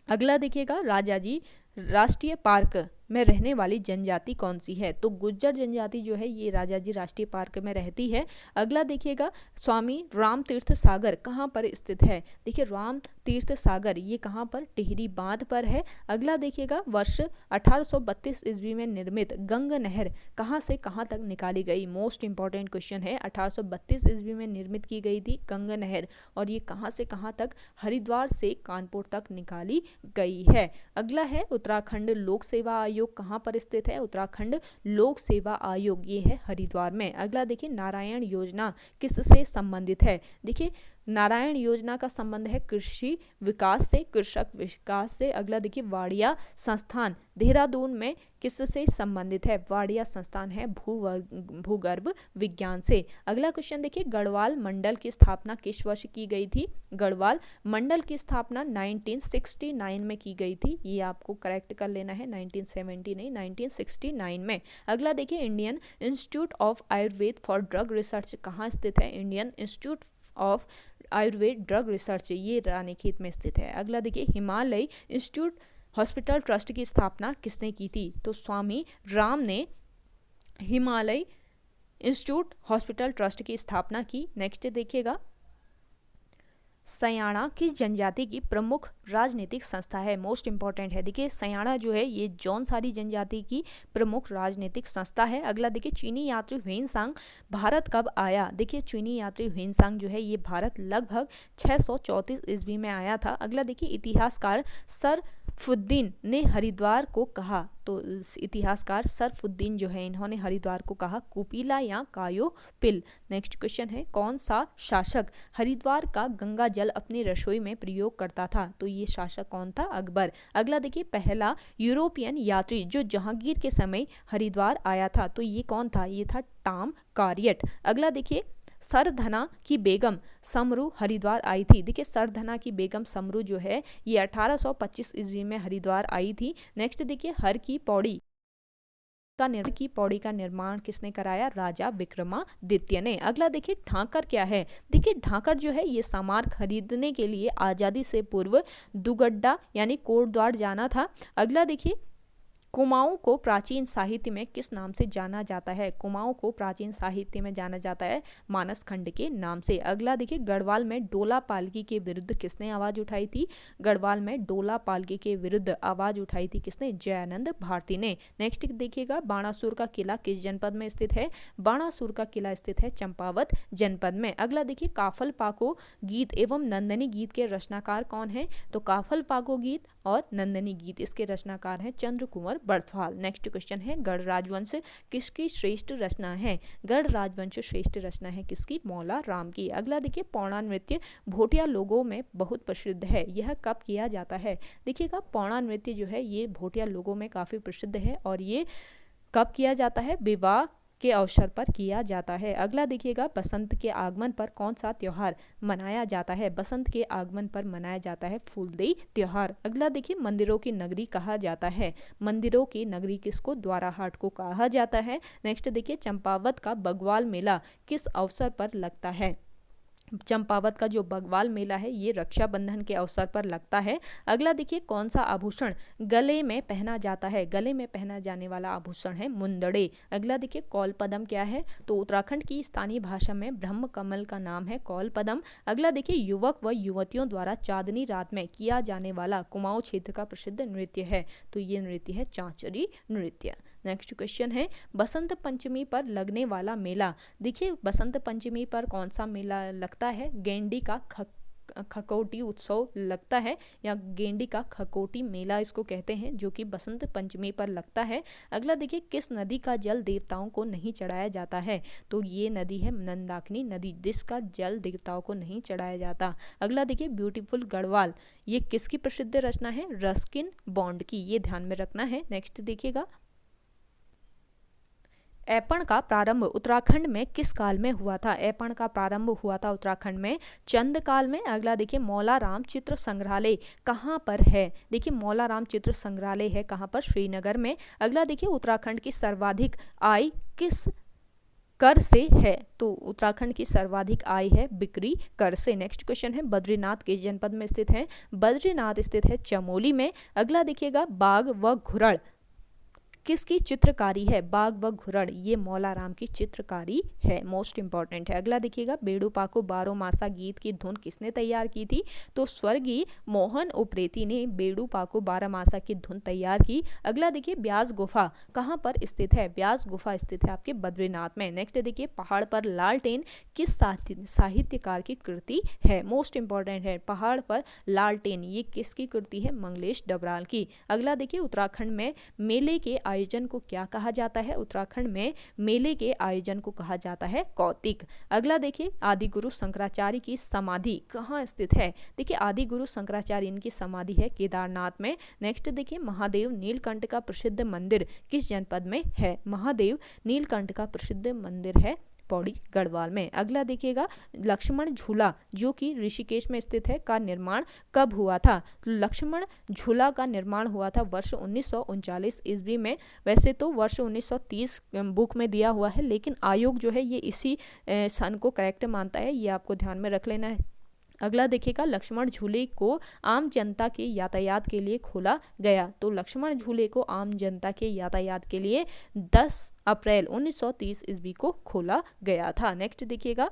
Speaker 1: अगला देखिएगा, राजाजी राष्ट्रीय पार्क में रहने वाली जनजाति कौन सी है? तो गुज्जर जनजाति जो है ये राजाजी राष्ट्रीय पार्क में रहती है। अगला देखिएगा, स्वामी राम तीर्थ सागर कहाँ पर स्थित है? देखिए, राम तीर्थ सागर ये कहाँ पर? टिहरी बांध पर है। अगला देखिएगा, वर्ष 1832 ईस्वी में निर्मित गंग नहर कहाँ से कहाँ तक निकाली गई? मोस्ट इंपॉर्टेंट क्वेश्चन है। 1832 ईस्वी में निर्मित की गई थी गंग नहर, और ये कहाँ से कहाँ तक? हरिद्वार से कानपुर तक निकाली गई है। अगला है, उत्तराखंड लोक सेवा आयोग कहाँ पर स्थित है? उत्तराखंड लोक सेवा आयोग ये है हरिद्वार में। अगला देखिए, नारायण योजना किससे संबंधित है? देखिए, नारायण योजना का संबंध है कृषि विकास से, कृषक विकास से। अगला देखिए, वाडिया संस्थान देहरादून में किससे संबंधित है? वाडिया संस्थान है भूगर्भ विज्ञान से। अगला क्वेश्चन देखिए, गढ़वाल मंडल की स्थापना किस वर्ष की गई थी? गढ़वाल मंडल की स्थापना 1969 में की गई थी, ये आपको करेक्ट कर लेना है, 1970 नहीं 1969 में। अगला देखिए, Indian institute of Ayurveda for drug research कहाँ स्थित है? Indian institute of Ayurveda drug research ये रानीखेत में स्थित है। अगला देखिए, हिमालय इंस्टीट्यूट हॉस्पिटल ट्रस्ट की स्थापना किसने की थी? तो स्वामी राम ने हिमालय इंस्टीट्यूट हॉस्पिटल ट्रस्ट की स्थापना की। नेक्स्ट देखिएगा, सयाणा किस जनजाति की प्रमुख राजनीतिक संस्था है? मोस्ट इंपॉर्टेंट है। देखिए, सयाणा जो है ये जौनसारी जनजाति की प्रमुख राजनीतिक संस्था है। अगला देखिए, चीनी यात्री ह्वेनसांग भारत कब आया? देखिए, चीनी यात्री ह्वेनसांग जो है ये भारत लगभग 634 ईस्वी में आया था। अगला देखिए, इतिहासकार सरफुद्दीन ने हरिद्वार को कहा, तो इतिहासकार सरफुद्दीन जो है इन्होंने हरिद्वार को कहा कुपीला या कायोपिल। नेक्स्ट क्वेश्चन है, कौन सा शासक हरिद्वार का गंगा जल अपनी रसोई में प्रयोग करता था? तो ये शासक कौन था? अकबर। अगला देखिए, पहला यूरोपियन यात्री जो जहांगीर के समय हरिद्वार आया था, तो ये कौन था? ये था टॉम कार्यट। अगला देखिए, सरधना की बेगम समरू हरिद्वार आई थी। देखिए, सरधना की बेगम समरू जो है ये 1825 ईस्वी में हरिद्वार आई थी। नेक्स्ट देखिए, हर की पौड़ी का निर्माण किसने कराया? राजा विक्रमादित्य ने। अगला देखिए, ढांकर क्या है? देखिए, ढांकर जो है ये सामान खरीदने के लिए आज़ादी से पूर्व दुगड्डा यानी कोटद्वार जाना था। अगला देखिए, कुमाऊं को प्राचीन साहित्य में किस नाम से जाना जाता है? कुमाऊं को प्राचीन साहित्य में जाना जाता है मानस खंड के नाम से। अगला देखिए, गढ़वाल में डोला पालकी के विरुद्ध किसने आवाज उठाई थी? गढ़वाल में डोला पालकी के विरुद्ध आवाज उठाई थी किसने? जयानंद भारती ने। नेक्स्ट देखिएगा, बाणासुर का किला किस जनपद में स्थित है? बाणासुर का किला स्थित है चंपावत जनपद में। अगला देखिए, काफल पाको गीत एवं नंदनी गीत के रचनाकार कौन है? तो काफल पाको गीत और नंदनी गीत इसके रचनाकार हैं चंद्र कुंवर बर्फाल। नेक्स्ट क्वेश्चन है गढ़ राजवंश किसकी श्रेष्ठ रचना है? गढ़ राजवंश श्रेष्ठ रचना है किसकी? मौला राम की। अगला देखिए पौड़ा नृत्य भोटिया लोगों में बहुत प्रसिद्ध है, यह कब किया जाता है? देखिएगा पौड़ा नृत्य जो है ये भोटिया लोगों में काफ़ी प्रसिद्ध है और ये कब किया जाता है? विवाह के अवसर पर किया जाता है। अगला देखिएगा बसंत के आगमन पर कौन सा त्योहार मनाया जाता है? बसंत के आगमन पर मनाया जाता है फूलदेई त्योहार। अगला देखिए मंदिरों की नगरी कहा जाता है, मंदिरों की नगरी किसको? द्वाराहाट को कहा जाता है। नेक्स्ट देखिए चंपावत का बग्वाल मेला किस अवसर पर लगता है? चंपावत का जो बग्वाल मेला है ये रक्षाबंधन के अवसर पर लगता है। अगला देखिए कौन सा आभूषण गले में पहना जाता है? गले में पहना जाने वाला आभूषण है मुंदड़े। अगला देखिए कौल पदम क्या है? तो उत्तराखंड की स्थानीय भाषा में ब्रह्म कमल का नाम है कौल पदम। अगला देखिए युवक व युवतियों द्वारा चांदनी रात में किया जाने वाला कुमाऊं क्षेत्र का प्रसिद्ध नृत्य है, तो ये नृत्य है चांचरी नृत्य। नेक्स्ट क्वेश्चन है बसंत पंचमी पर लगने वाला मेला। देखिए बसंत पंचमी पर कौन सा मेला लगता है? गेंडी का खकोटी उत्सव लगता है या गेंडी का खकोटी मेला इसको कहते हैं, जो कि बसंत पंचमी पर लगता है। अगला देखिए किस नदी का जल देवताओं को नहीं चढ़ाया जाता है? तो ये नदी है मंदाकिनी नदी, जिसका जल देवताओं को नहीं चढ़ाया जाता। अगला देखिए ब्यूटीफुल गढ़वाल ये किसकी प्रसिद्ध रचना है? रस्किन बॉन्ड की, ये ध्यान में रखना है। नेक्स्ट देखिएगा ऐपण का प्रारंभ उत्तराखंड में किस काल में हुआ था? ऐपण का प्रारंभ हुआ था उत्तराखंड में चंद काल में। अगला देखिए मौला राम चित्र संग्रहालय कहाँ पर है? देखिए मौला राम चित्र संग्रहालय है कहाँ पर? श्रीनगर में। अगला देखिए उत्तराखंड की सर्वाधिक आय किस कर से है? तो उत्तराखंड की सर्वाधिक आय है बिक्री कर से। नेक्स्ट क्वेश्चन है बद्रीनाथ किस जनपद में स्थित है? बद्रीनाथ स्थित है चमोली में। अगला देखिएगा बाघ व घुड़ड़ किसकी चित्रकारी है? बाघ व घुड़ड़ ये मौला राम की चित्रकारी है, मोस्ट इंपॉर्टेंट है। अगला देखिएगा बेड़ू पाको बारो मासा गीत की धुन किसने तैयार की थी? तो स्वर्गीय मोहन उप्रेती ने बेड़ू पाको बारह मासा की धुन तैयार की। अगला देखिए व्यास गुफा कहाँ पर स्थित है? व्यास गुफा स्थित है आपके बद्रीनाथ में। नेक्स्ट देखिए पहाड़ पर लालटेन किस साहित्यकार की कृति है? मोस्ट इंपॉर्टेंट है पहाड़ पर लालटेन ये किसकी कृति है? मंगलेश डबराल की। अगला देखिए उत्तराखंड में मेले के आयोजन को क्या कहा जाता है? उत्तराखंड में मेले के आयोजन को कहा जाता है कौतिक। अगला देखिए आदि गुरु शंकराचार्य की समाधि कहाँ स्थित है? देखिए आदि गुरु शंकराचार्य इनकी समाधि है केदारनाथ में। नेक्स्ट देखिए महादेव नीलकंठ का प्रसिद्ध मंदिर किस जनपद में है? महादेव नीलकंठ का प्रसिद्ध मंदिर है पौड़ी गढ़वाल में। अगला देखिएगा लक्ष्मण झूला जो कि ऋषिकेश में स्थित है का निर्माण कब हुआ था? लक्ष्मण झूला का निर्माण हुआ था वर्ष 1939 ईस्वी में। वैसे तो वर्ष 1930 बुक में दिया हुआ है, लेकिन आयोग जो है ये इसी सन को करेक्ट मानता है, ये आपको ध्यान में रख लेना है। अगला देखिएगा लक्ष्मण झूले को आम जनता के यातायात के लिए खोला गया। तो लक्ष्मण झूले को आम जनता के यातायात के लिए 10 अप्रैल 1930 ईस्वी को खोला गया था। नेक्स्ट देखिएगा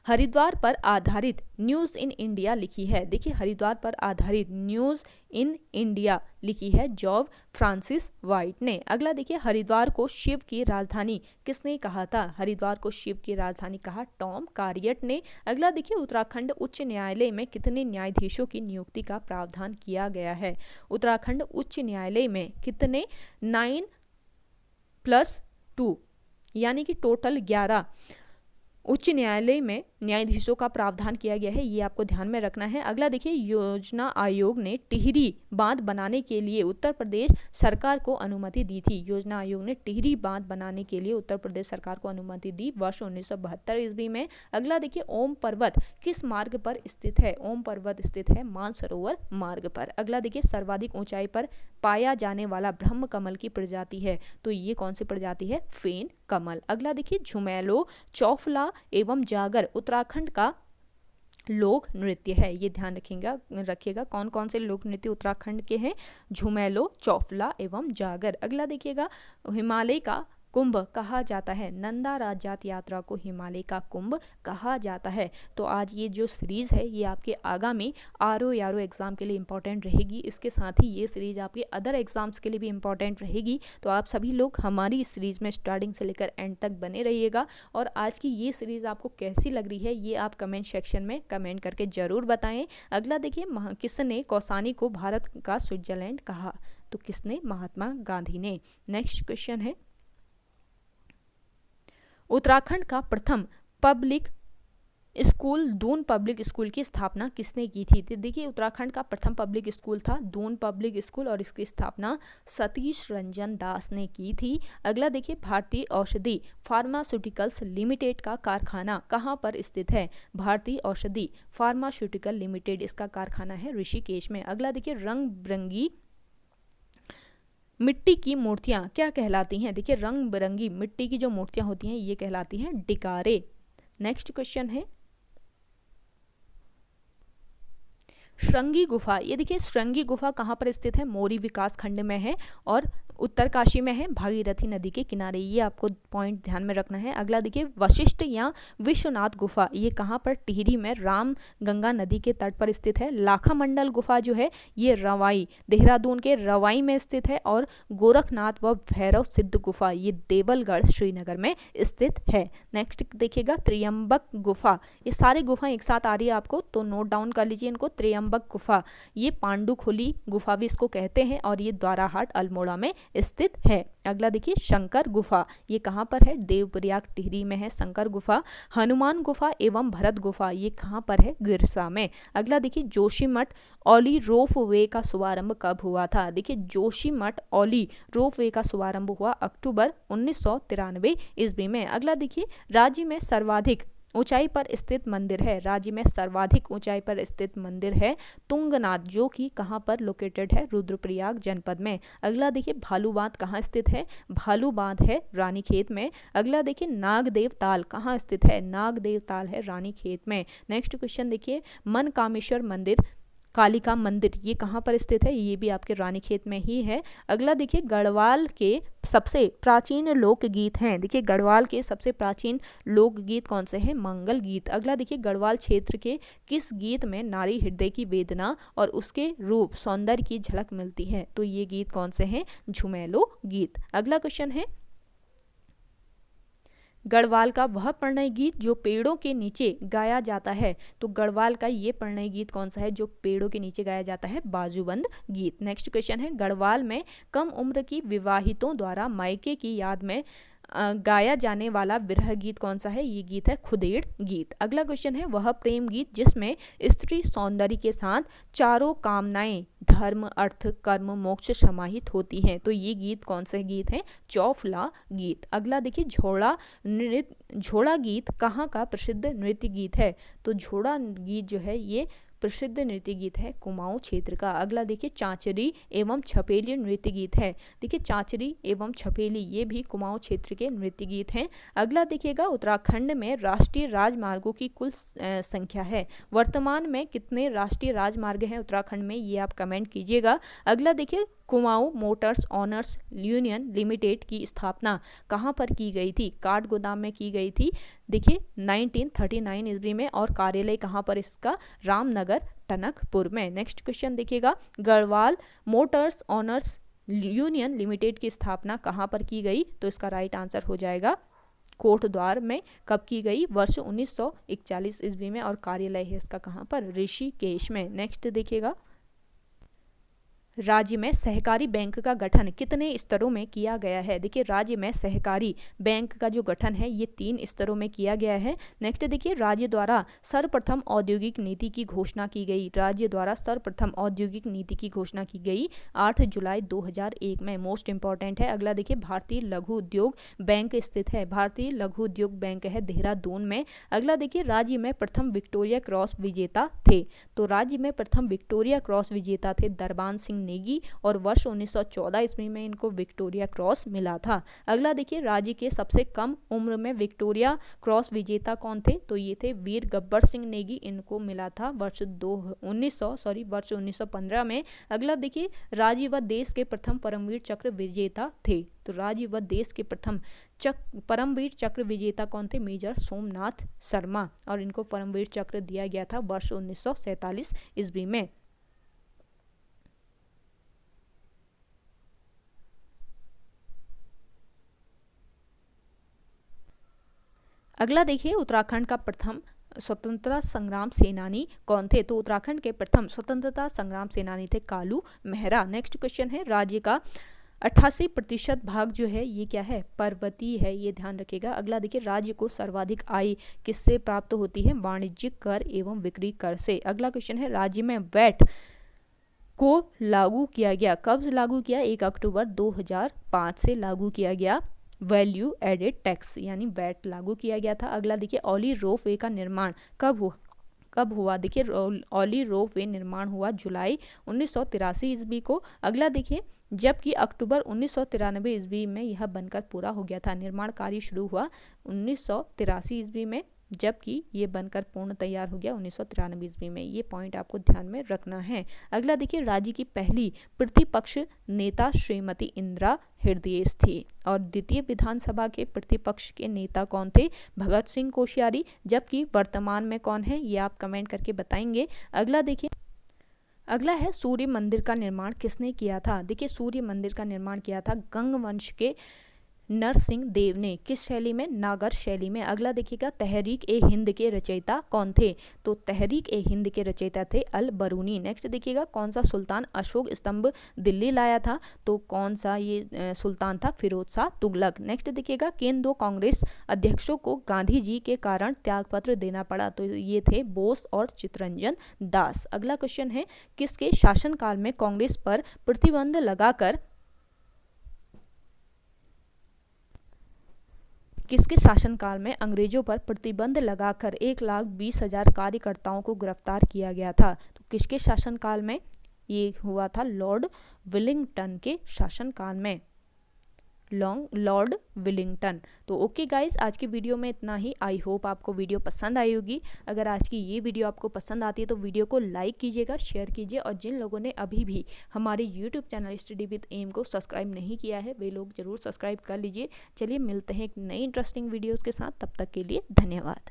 Speaker 1: हरिद्वार पर आधारित न्यूज़ इन इंडिया लिखी है। देखिए हरिद्वार पर आधारित न्यूज़ इन इंडिया लिखी है जॉब फ्रांसिस वाइट ने। अगला देखिए हरिद्वार को शिव की राजधानी किसने कहा था? हरिद्वार को शिव की राजधानी कहा टॉम कार्रियट ने। अगला देखिए उत्तराखंड उच्च न्यायालय में कितने न्यायाधीशों की नियुक्ति का प्रावधान किया गया है? उत्तराखंड उच्च न्यायालय में कितने 9+2 यानी कि टोटल 11 उच्च न्यायालय में न्यायाधीशों का प्रावधान किया गया है, ये आपको ध्यान में रखना है। अगला देखिए योजना आयोग ने टिहरी बांध बनाने के लिए उत्तर प्रदेश सरकार को अनुमति दी थी। योजना आयोग ने टिहरी बांध बनाने के लिए उत्तर प्रदेश सरकार को अनुमति दी वर्ष 1972 ईस्वी में। अगला देखिए ओम पर्वत किस मार्ग पर स्थित है? ओम पर्वत स्थित है मानसरोवर मार्ग पर। अगला देखिए सर्वाधिक ऊंचाई पर पाया जाने वाला ब्रह्म कमल की प्रजाति है, तो ये कौन सी प्रजाति है? फेन कमल। अगला देखिए झुमेलो चौफला एवं जागर उत्तराखंड का लोक नृत्य है, ये ध्यान रखिएगा कौन कौन से लोक नृत्य उत्तराखंड के हैं? झुमेलो चौफला एवं जागर। अगला देखिएगा हिमालय का कुंभ कहा जाता है। नंदा राजजात यात्रा को हिमालय का कुंभ कहा जाता है। तो आज ये जो सीरीज है ये आपके आगामी आरओ यारो एग्जाम के लिए इंपॉर्टेंट रहेगी। इसके साथ ही ये सीरीज आपके अदर एग्जाम्स के लिए भी इंपॉर्टेंट रहेगी। तो आप सभी लोग हमारी इस सीरीज में स्टार्टिंग से लेकर एंड तक बने रहिएगा। और आज की ये सीरीज आपको कैसी लग रही है ये आप कमेंट सेक्शन में कमेंट करके जरूर बताएं। अगला देखिए किसने कौसानी को भारत का स्विट्जरलैंड कहा? तो किसने? महात्मा गांधी ने। नेक्स्ट क्वेश्चन है, उत्तराखंड का प्रथम public school Doon public school की स्थापना किसने की थी? तो देखिए उत्तराखंड का प्रथम पब्लिक स्कूल था दून पब्लिक स्कूल और इसकी स्थापना सतीश रंजन दास ने की थी। अगला देखिए, भारतीय औषधि फार्मास्यूटिकल्स लिमिटेड का कारखाना कहाँ पर स्थित है? भारतीय औषधि फार्मास्यूटिकल लिमिटेड, इसका कारखाना है ऋषिकेश में। अगला देखिए, रंग बिरंगी मिट्टी की मूर्तियां क्या कहलाती हैं? देखिए रंग बिरंगी मिट्टी की जो मूर्तियां होती हैं ये कहलाती हैं डिकारे। नेक्स्ट क्वेश्चन है, श्रृंगी गुफा, ये देखिए श्रृंगी गुफा कहाँ पर स्थित है? मोरी विकास खंड में है और उत्तरकाशी में है, भागीरथी नदी के किनारे। ये आपको पॉइंट ध्यान में रखना है। अगला देखिए, वशिष्ठ या विश्वनाथ गुफा, ये कहाँ पर? टिहरी में राम गंगा नदी के तट पर स्थित है। लाखा मंडल गुफा जो है ये रवाई, देहरादून के रवाई में स्थित है। और गोरखनाथ व भैरव सिद्ध गुफा ये देवलगढ़ श्रीनगर में स्थित है। नेक्स्ट देखिएगा, त्र्यंबक गुफा, ये सारी गुफा एक साथ आ रही है आपको तो नोट डाउन कर लीजिए इनको। त्र्यंबक गुफा ये पांडुखुली गुफा भी इसको कहते हैं और ये द्वाराहाट अल्मोड़ा में स्थित है। अगला देखिए, शंकर गुफा, ये कहाँ पर है? देवप्रयाग टिहरी में है शंकर गुफा। हनुमान गुफा एवं भरत गुफा ये कहाँ पर है? गिरसा में। अगला देखिए, जोशीमठ औली रोप वे का शुभारंभ कब हुआ था? देखिए जोशीमठ औली रोप वे का शुभारंभ हुआ अक्टूबर 1993 ईस्वी में। अगला देखिए, राज्य में सर्वाधिक ऊंचाई पर स्थित मंदिर है। राज्य में सर्वाधिक ऊंचाई पर स्थित मंदिर है तुंगनाथ, जो कि कहाँ पर लोकेटेड है? रुद्रप्रयाग जनपद में। अगला देखिए, भालू बांध कहाँ स्थित है? भालू बांध है रानीखेत में। अगला देखिए, नागदेव ताल कहाँ स्थित है? नागदेव ताल है रानीखेत में। नेक्स्ट क्वेश्चन देखिए, मनकामेश्वर मंदिर कालिका मंदिर ये कहाँ पर स्थित है? ये भी आपके रानीखेत में ही है। अगला देखिए, गढ़वाल के सबसे प्राचीन लोकगीत हैं। देखिए गढ़वाल के सबसे प्राचीन लोकगीत कौन से हैं? मंगल गीत। अगला देखिए, गढ़वाल क्षेत्र के किस गीत में नारी हृदय की वेदना और उसके रूप सौंदर्य की झलक मिलती है? तो ये गीत कौन से हैं? झुमेलो गीत। अगला क्वेश्चन है, गढ़वाल का वह प्रणय गीत जो पेड़ों के नीचे गाया जाता है। तो गढ़वाल का ये प्रणय गीत कौन सा है जो पेड़ों के नीचे गाया जाता है? बाजूबंद गीत। नेक्स्ट क्वेश्चन है, गढ़वाल में कम उम्र की विवाहितों द्वारा मायके की याद में गाया जाने वाला विरह गीत कौन सा है? ये गीत है खुदेड़ गीत। अगला क्वेश्चन है, वह प्रेम गीत जिसमें स्त्री सौंदर्य के साथ चारों कामनाएं धर्म अर्थ कर्म मोक्ष समाहित होती हैं। तो ये गीत कौन से गीत हैं? चौफला गीत। अगला देखिए, झोड़ा गीत कहाँ का प्रसिद्ध नृत्य गीत है? तो झोड़ा गीत जो है ये प्रसिद्ध नृत्य गीत है कुमाऊं क्षेत्र का। अगला देखिए, चांचरी एवं छपेली नृत्य गीत है। देखिए चांचरी एवं छपेली ये भी कुमाऊं क्षेत्र के नृत्य गीत हैं। अगला देखिएगा, उत्तराखंड में राष्ट्रीय राजमार्गों की कुल संख्या है। वर्तमान में कितने राष्ट्रीय राजमार्ग हैं उत्तराखंड में? ये आप कमेंट कीजिएगा। अगला देखिए, Kumaon Motors honours union limited की स्थापना कहाँ पर की गई थी? काठगोदाम में की गई थी। देखिए 1939 ईस्वी में। और कार्यालय कहाँ पर इसका? रामनगर टनकपुर में। नेक्स्ट क्वेश्चन देखिएगा, Garhwal Motors honours union limited की स्थापना कहाँ पर की गई? तो इसका राइट आंसर हो जाएगा कोटद्वार में। कब की गई? वर्ष 1941 ईस्वी में। और कार्यालय है इसका कहाँ पर? ऋषिकेश में। नेक्स्ट देखिएगा, राज्य में सहकारी बैंक का गठन कितने स्तरों में किया गया है? देखिए राज्य में सहकारी बैंक का जो गठन है ये 3 स्तरों में किया गया है। नेक्स्ट देखिए, राज्य द्वारा सर्वप्रथम औद्योगिक नीति की घोषणा की गई। राज्य द्वारा सर्वप्रथम औद्योगिक नीति की घोषणा की गई 8 जुलाई 2001 में। मोस्ट इंपॉर्टेंट है। अगला देखिए, भारतीय लघु उद्योग बैंक स्थित है। भारतीय लघु उद्योग बैंक है देहरादून में। अगला देखिए, राज्य में प्रथम विक्टोरिया क्रॉस विजेता थे। तो राज्य में प्रथम विक्टोरिया क्रॉस विजेता थे दरबान सिंह नेगी और वर्ष 1914 ईस्वी में इनको विक्टोरिया क्रॉस मिला था। अगला देखिए, राज्य के सबसे कम उम्र में विक्टोरिया क्रॉस विजेता कौन थे? तो ये थे वीर गब्बर सिंह नेगी। इनको मिला था वर्ष 1915 में। अगला देखिए, राज्य व देश के प्रथम परमवीर चक्र विजेता थे। तो राज्य व देश के प्रथम परमवीर चक्र विजेता कौन थे? मेजर सोमनाथ शर्मा। और इनको परमवीर चक्र दिया गया था वर्ष 1947 ईस्वी में। अगला देखिए, उत्तराखंड का प्रथम स्वतंत्रता संग्राम सेनानी कौन थे? तो उत्तराखंड के प्रथम स्वतंत्रता संग्राम सेनानी थे कालू मेहरा। नेक्स्ट क्वेश्चन है, राज्य का 88% भाग जो है ये क्या है? पर्वतीय है, ये ध्यान रखिएगा। अगला देखिए, राज्य को सर्वाधिक आय किससे प्राप्त होती है? वाणिज्यिक कर एवं बिक्री कर से। अगला क्वेश्चन है, राज्य में वैट को लागू किया गया, कब लागू किया? 1 अक्टूबर 2005 से लागू किया गया वैल्यू एडेड टैक्स यानी वैट लागू किया गया था। अगला देखिए, ऑली रोपवे का निर्माण कब हुआ? देखिए, ऑली रोपवे निर्माण हुआ जुलाई 1983 ईस्वी को। अगला देखिए, जबकि अक्टूबर 1993 ईस्वी में यह बनकर पूरा हो गया था। निर्माण कार्य शुरू हुआ 1983 ईस्वी में, जबकि ये बनकर पूर्ण तैयार हो गया 1993 ईस्वी में। ये पॉइंट आपको ध्यान में रखना है। अगला देखिए, राज्य की पहली प्रतिपक्ष नेता श्रीमती इंदिरा हृदयेश थी। और द्वितीय विधानसभा के प्रतिपक्ष के नेता कौन थे? भगत सिंह कोश्यारी। जबकि वर्तमान में कौन है, ये आप कमेंट करके बताएंगे। अगला देखिए, अगला है, सूर्य मंदिर का निर्माण किसने किया था? देखिए, सूर्य मंदिर का निर्माण किया था गंगवंश के नरसिंह देव ने। किस शैली में? नागर शैली में। अगला देखिएगा, तहरीक ए हिंद के रचयिता कौन थे? तो तहरीक ए हिंद के रचयिता थे अल बरूनी। नेक्स्ट देखिएगा, कौन सा सुल्तान अशोक स्तंभ दिल्ली लाया था? तो कौन सा ये सुल्तान था? फिरोज शाह तुगलक। नेक्स्ट देखिएगा, किन 2 कांग्रेस अध्यक्षों को गांधी जी के कारण त्यागपत्र देना पड़ा? तो ये थे बोस और चित्तरंजन दास। अगला क्वेश्चन है, किसके शासनकाल में कांग्रेस पर प्रतिबंध लगाकर किसके शासनकाल में अंग्रेजों पर प्रतिबंध लगाकर 1,20,000 कार्यकर्ताओं को गिरफ्तार किया गया था? तो किसके शासनकाल में ये हुआ था? लॉर्ड विलिंगटन के शासनकाल में, लॉर्ड विलिंगटन। तो ओके गाइस, आज की वीडियो में इतना ही। आई होप आपको वीडियो पसंद आई होगी। अगर आज की ये वीडियो आपको पसंद आती है तो वीडियो को लाइक कीजिएगा, शेयर कीजिए, और जिन लोगों ने अभी भी हमारे YouTube channel study with M को सब्सक्राइब नहीं किया है वे लोग जरूर सब्सक्राइब कर लीजिए। चलिए मिलते हैं एक नई इंटरेस्टिंग वीडियोज़ के साथ, तब तक के लिए धन्यवाद।